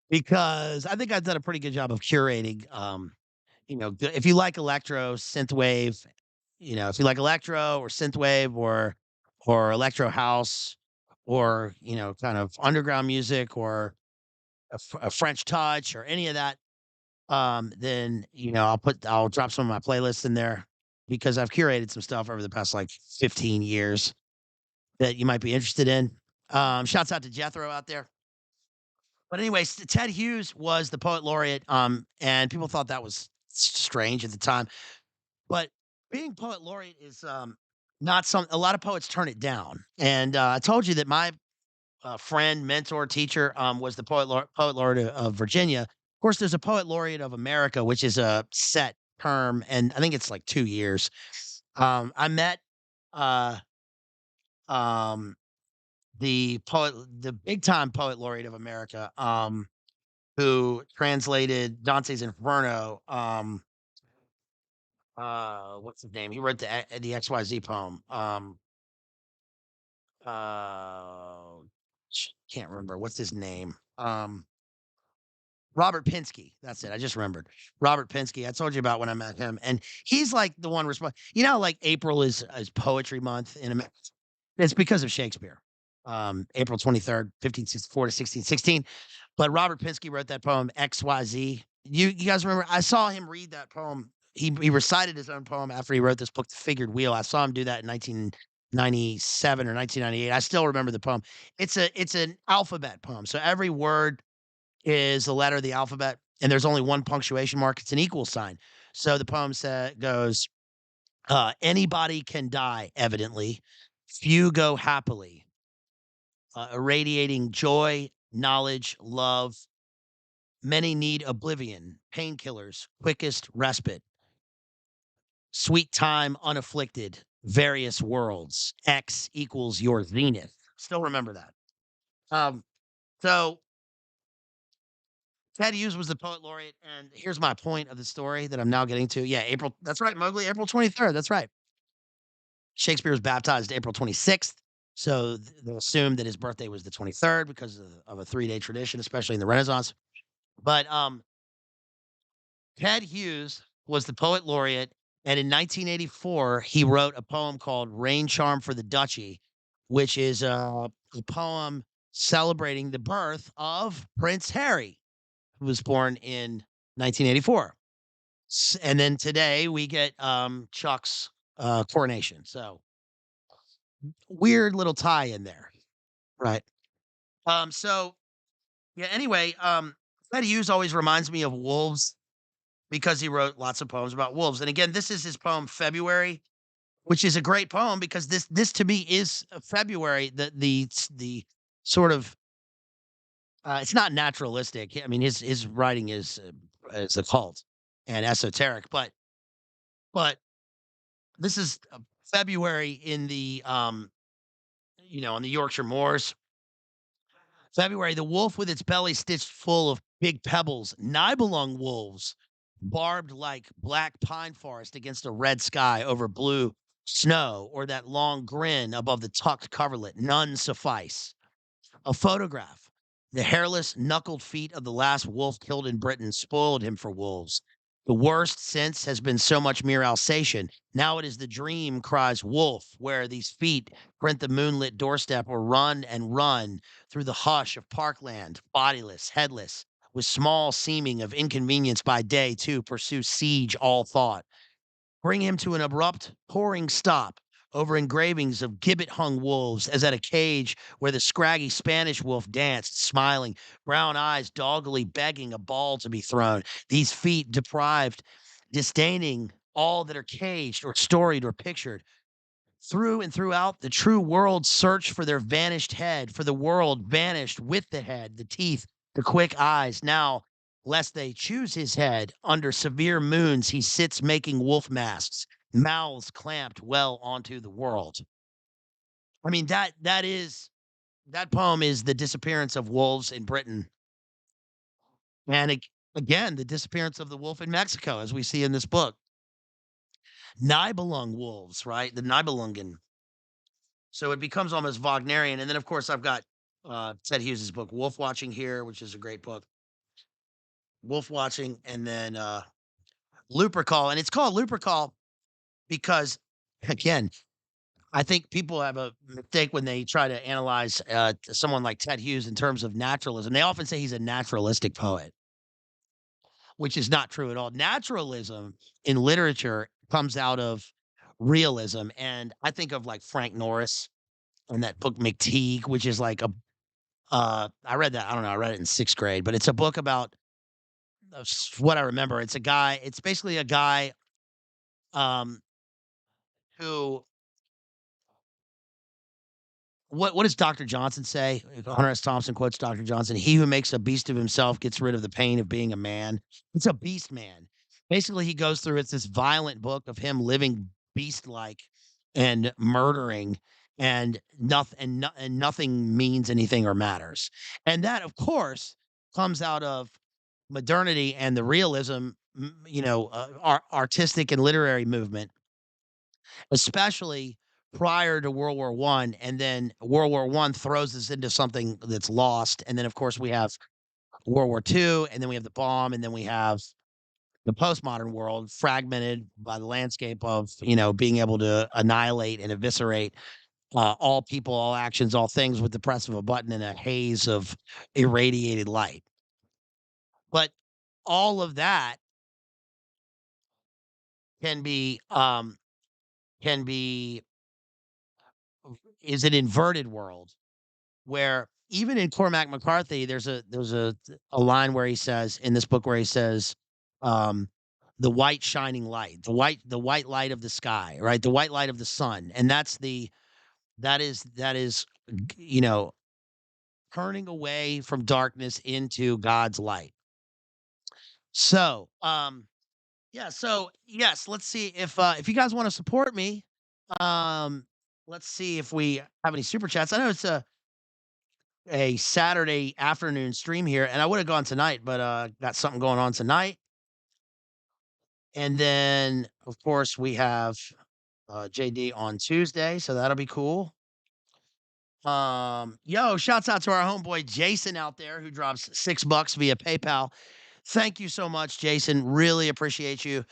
because I think I've done a pretty good job of curating. If you like electro, synthwave, if you like electro or synthwave or electro house or kind of underground music or a French touch or any of that, then I'll drop some of my playlists in there because I've curated some stuff over the past like 15 years that you might be interested in. Shouts out to Jethro out there. But anyways, Ted Hughes was the poet laureate, and people thought that was strange at the time. But being poet laureate is not some. A lot of poets turn it down. And I told you that my friend, mentor, teacher was the poet laureate of Virginia. Of course, there's a poet laureate of America, which is a set term, and I think it's like 2 years. I met uh, um, the big time poet laureate of America, who translated Dante's Inferno. What's his name? He wrote the XYZ poem. Uh, can't remember what's his name. Robert Pinsky. That's it. I just remembered Robert Pinsky. I told you about when I met him, and he's like the one responsible. Like April is poetry month in America. It's because of Shakespeare. April 23rd, 1564 to 1616. But Robert Pinsky wrote that poem XYZ. You guys remember? I saw him read that poem. He recited his own poem after he wrote this book, The Figured Wheel. I saw him do that in 1997 or 1998. I still remember the poem. It's an alphabet poem. So every word is a letter of the alphabet, and there's only one punctuation mark. It's an equal sign. So the poem goes, anybody can die, evidently. Few go happily, irradiating joy, knowledge, love. Many need oblivion, painkillers, quickest respite, sweet time unafflicted, various worlds. X equals your zenith. Still remember that. So Ted Hughes was the poet laureate, and here's my point of the story that I'm now getting to. Yeah, April. That's right, Mowgli. April 23rd. That's right. Shakespeare was baptized April 26th, so they'll assume that his birthday was the 23rd because of a 3-day tradition, especially in the Renaissance. But Ted Hughes was the poet laureate, and in 1984 he wrote a poem called "Rain Charm for the Duchy," which is a poem celebrating the birth of Prince Harry, who was born in 1984. And then today we get Chuck's coronation. So weird little tie in there, right? So yeah. Anyway, Ted Hughes always reminds me of wolves because he wrote lots of poems about wolves. And again, this is his poem February, which is a great poem because this to me is February. The sort of it's not naturalistic. I mean, his writing is occult and esoteric, but this is February in the on the Yorkshire moors. February, the wolf with its belly stitched full of big pebbles, Nibelung wolves, barbed like black pine forest against a red sky over blue snow, or that long grin above the tucked coverlet. None suffice. A photograph. The hairless, knuckled feet of the last wolf killed in Britain spoiled him for wolves. The worst since has been so much mere Alsatian. Now it is the dream cries wolf, where these feet print the moonlit doorstep or run and run through the hush of parkland, bodiless, headless, with small seeming of inconvenience by day to pursue siege all thought. Bring him to an abrupt, pouring stop over engravings of gibbet hung wolves, as at a cage where the scraggy Spanish wolf danced, smiling, brown eyes doggedly begging a ball to be thrown, these feet deprived, disdaining all that are caged or storied or pictured. Through and throughout, the true world search for their vanished head, for the world vanished with the head, the teeth, the quick eyes. Now, lest they choose his head, under severe moons he sits making wolf masks, mouths clamped well onto the world. I mean, that poem is the disappearance of wolves in Britain, and again, the disappearance of the wolf in Mexico, as we see in this book. Nibelung wolves, right? The Nibelungen. So it becomes almost Wagnerian. And then, of course, I've got Ted Hughes's book, Wolf Watching here, which is a great book. Wolf Watching, and then Lupercal. And it's called Lupercal because, again, I think people have a mistake when they try to analyze someone like Ted Hughes in terms of naturalism. They often say he's a naturalistic poet, which is not true at all. Naturalism in literature comes out of realism. And I think of like Frank Norris and that book McTeague, which is like a I read that. I don't know. I read it in sixth grade, but it's a book about what I remember. It's a guy. It's basically a guy um, who. What does Dr. Johnson say? Hunter S. Thompson quotes Dr. Johnson. He who makes a beast of himself gets rid of the pain of being a man. It's a beast man. Basically, he goes through. It's this violent book of him living beast like and murdering, and nothing and nothing means anything or matters. And that, of course, comes out of modernity and the realism, artistic and literary movement, especially prior to World War One, and then World War One throws us into something that's lost, and then of course we have World War Two, and then we have the bomb, and then we have the postmodern world fragmented by the landscape of being able to annihilate and eviscerate all people, all actions, all things with the press of a button in a haze of irradiated light. But all of that can be um, can be is an inverted world where even in Cormac McCarthy, there's a line where he says in this book where he says, um, the white shining light, the white light of the sky, right? The white light of the sun. And that is you know, turning away from darkness into God's light. So, yeah, so yes, let's see if you guys want to support me. Um, let's see if we have any super chats. I know it's a Saturday afternoon stream here, and I would have gone tonight, but got something going on tonight. And then, of course, we have JD on Tuesday, so that'll be cool. Yo, shouts out to our homeboy Jason out there who drops $6 via PayPal. Thank you so much, Jason. Really appreciate you.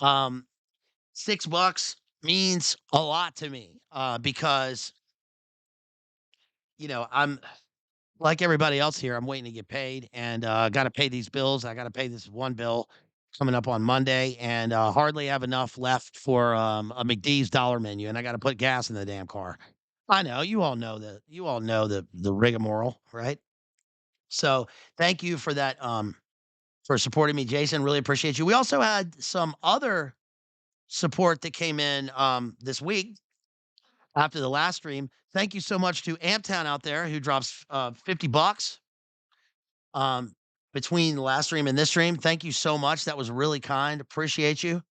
Um, $6 means a lot to me because I'm like everybody else here. I'm waiting to get paid, and got to pay these bills. I got to pay this one bill coming up on Monday, and hardly have enough left for a McD's dollar menu, and I got to put gas in the damn car. I know you all know the rigmarole, right? So thank you for that. For supporting me, Jason. Really appreciate you. We also had some other support that came in this week after the last stream. Thank you so much to Amptown out there who drops $50 um, between the last stream and this stream. Thank you so much. That was really kind. Appreciate you.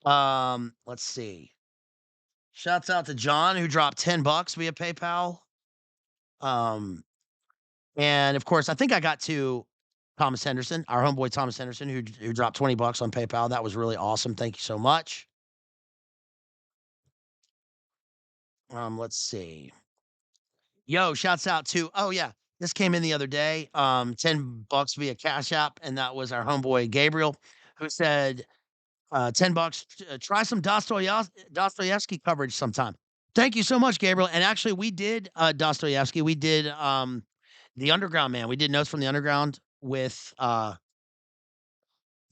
Let's see. Shouts out to John who dropped $10 via PayPal. Um, and of course, I think I got to Thomas Henderson, our homeboy Thomas Henderson, who dropped $20 on PayPal. That was really awesome. Thank you so much. Let's see. Yo, shouts out to yeah, this came in the other day. $10 via Cash App, and that was our homeboy Gabriel. who said, 10 bucks, try some Dostoevsky coverage sometime. Thank you so much, Gabriel. And actually, we did Dostoevsky. We did The Underground Man. We did Notes from the Underground with our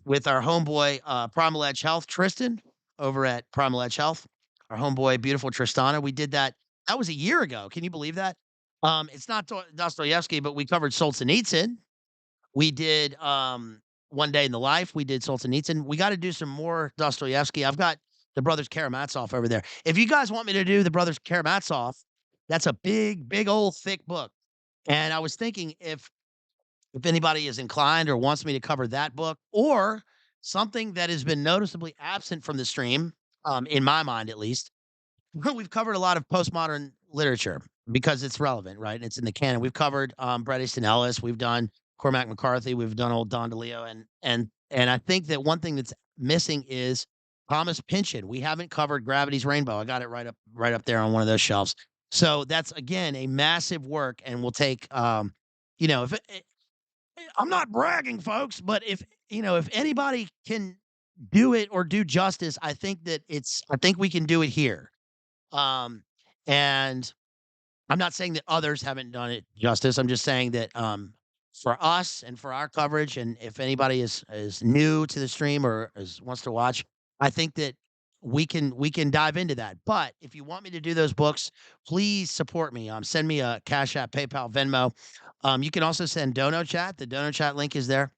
homeboy Primal Edge Health, Tristan, over at Primal Edge Health. Our homeboy, beautiful Tristana. We did that. That was a year ago. Can you believe that? It's not Dostoevsky, but we covered Solzhenitsyn. We did One Day in the Life. We did Solzhenitsyn. We got to do some more Dostoevsky. I've got the Brothers Karamazov over there. If you guys want me to do the Brothers Karamazov, that's a big, big old thick book. And I was thinking if anybody is inclined or wants me to cover that book or something that has been noticeably absent from the stream, in my mind at least, we've covered a lot of postmodern literature because it's relevant, right? It's in the canon. We've covered Bret Easton Ellis, we've done Cormac McCarthy, we've done old Don DeLeo, and I think that one thing that's missing is Thomas Pynchon. We haven't covered Gravity's Rainbow. I got it right up there on one of those shelves. So that's again a massive work, and we'll take if I'm not bragging, folks, but if anybody can do it or do justice, I think we can do it here. Um, and I'm not saying that others haven't done it justice. I'm just saying that for us and for our coverage, and if anybody is new to the stream or wants to watch, I think that we can dive into that. But if you want me to do those books, please support me. Send me a Cash App, PayPal, Venmo. You can also send Dono Chat. The Dono Chat link is there.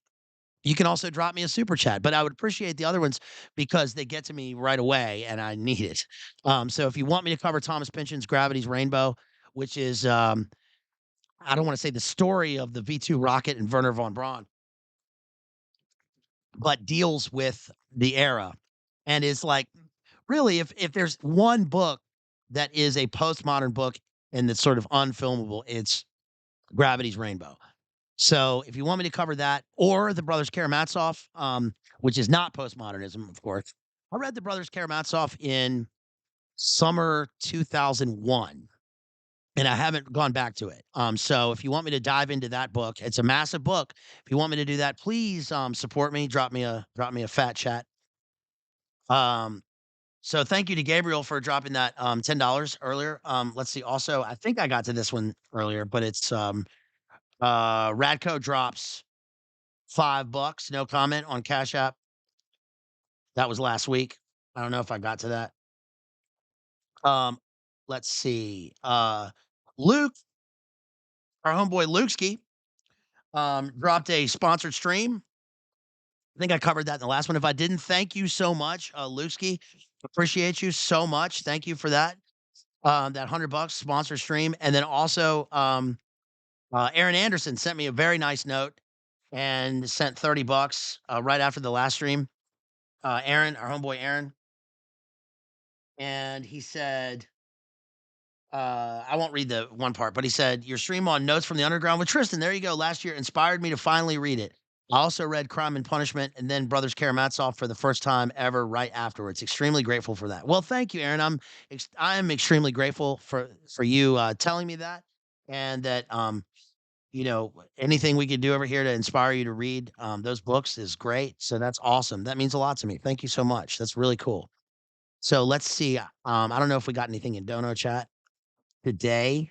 You can also drop me a super chat, but I would appreciate the other ones because they get to me right away and I need it. So if you want me to cover Thomas Pynchon's Gravity's Rainbow, which is I don't want to say the story of the V2 rocket and Werner von Braun, but deals with the era and is like really if there's one book that is a postmodern book and that's sort of unfilmable, it's Gravity's Rainbow. So if you want me to cover that or the Brothers Karamazov, which is not postmodernism, of course. I read the Brothers Karamazov in summer 2001 and I haven't gone back to it. So if you want me to dive into that book, it's a massive book. If you want me to do that, please support me, drop me a fat chat. Um so thank you to Gabriel for dropping that $10 earlier. Let's see. Also, I think I got to this one earlier, but it's Radco drops $5, no comment on Cash App. That was last week. I don't know if I got to that. Um, let's see. Luke, our homeboy Lukeski, dropped a sponsored stream. I think I covered that in the last one. If I didn't, thank you so much, Lukeski. Appreciate you so much. Thank you for that. That $100 sponsor stream. And then also Aaron Anderson sent me a very nice note and sent $30 right after the last stream. Aaron, our homeboy Aaron, and he said, I won't read the one part, but he said, "Your stream on Notes from the Underground with Tristan, there you go, last year inspired me to finally read it. I also read Crime and Punishment and then Brothers Karamazov for the first time ever right afterwards. Extremely grateful for that." Well, thank you, Aaron. I am extremely grateful for you telling me that and that anything we could do over here to inspire you to read those books is great. So that's awesome. That means a lot to me. Thank you so much. That's really cool. So let's see. I don't know if we got anything in Dono chat today.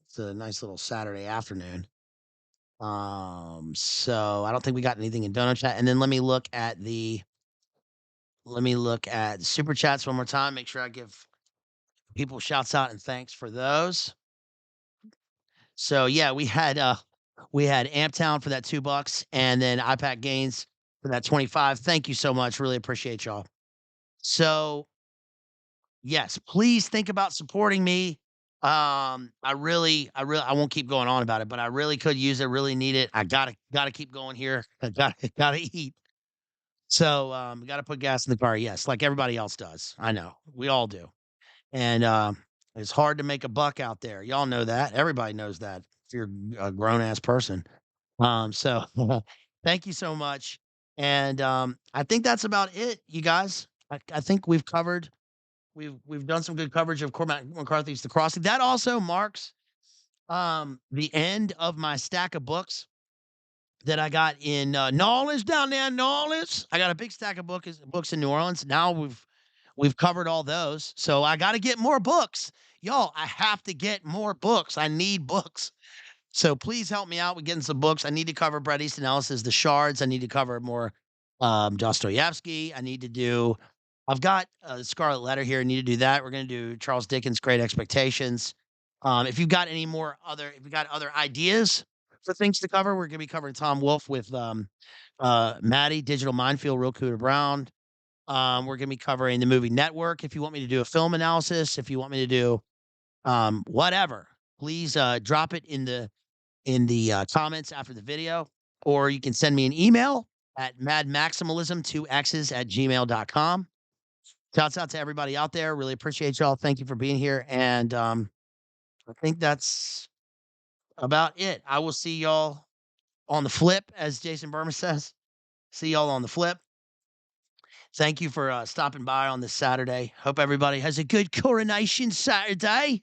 It's a nice little Saturday afternoon. So I don't think we got anything in Dono chat. And then let me look at super chats one more time. Make sure I give people shouts out and thanks for those. So yeah, we had Amptown for that $2 and then iPack Gains for that 25. Thank you so much. Really appreciate y'all. So yes, please think about supporting me. I won't keep going on about it, but I really could use it, really need it. I gotta keep going here. I gotta eat. So gotta put gas in the car. Yes, like everybody else does. I know. We all do. And it's hard to make a buck out there. Y'all know that. Everybody knows that if you're a grown ass person. So thank you so much. And I think that's about it, you guys. I think we've done some good coverage of Cormac McCarthy's The Crossing. That also marks the end of my stack of books that I got in New Orleans, down there in New Orleans. I got a big stack of books in New Orleans. Now we've covered all those. So I got to get more books. Y'all, I have to get more books. I need books. So please help me out with getting some books. I need to cover Bret Easton Ellis's The Shards. I need to cover more Dostoevsky. I need to do. I've got Scarlet Letter here. I need to do that. We're going to do Charles Dickens' Great Expectations. If you've got any more if you've got other ideas for things to cover, we're going to be covering Tom Wolfe with Maddie, Digital Minefield, Real Cooter Brown. We're going to be covering the movie Network. If you want me to do a film analysis, if you want me to do whatever, please drop it in the comments after the video, or you can send me an email at madmaximalism2x's@gmail.com. Shouts out to everybody out there. Really appreciate y'all. Thank you for being here. And I think that's about it. I will see y'all on the flip, as Jason Berman says. See y'all on the flip. Thank you for stopping by on this Saturday. Hope everybody has a good coronation Saturday.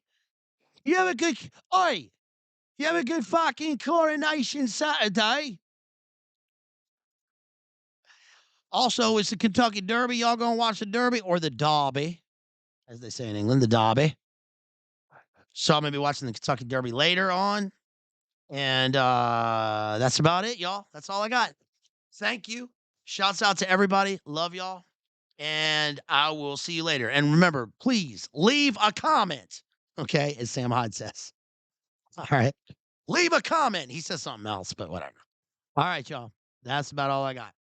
You have a good, oi, you have a good fucking coronation Saturday. Also, it's the Kentucky Derby. Y'all gonna watch the Derby or the Derby, as they say in England, the Derby. So I'm gonna be watching the Kentucky Derby later on. And that's about it, y'all. That's all I got. Thank you. Shouts out to everybody. Love y'all. And I will see you later. And remember, please leave a comment. Okay, as Sam Hyde says. All right. Leave a comment. He says something else, but whatever. All right, y'all. That's about all I got.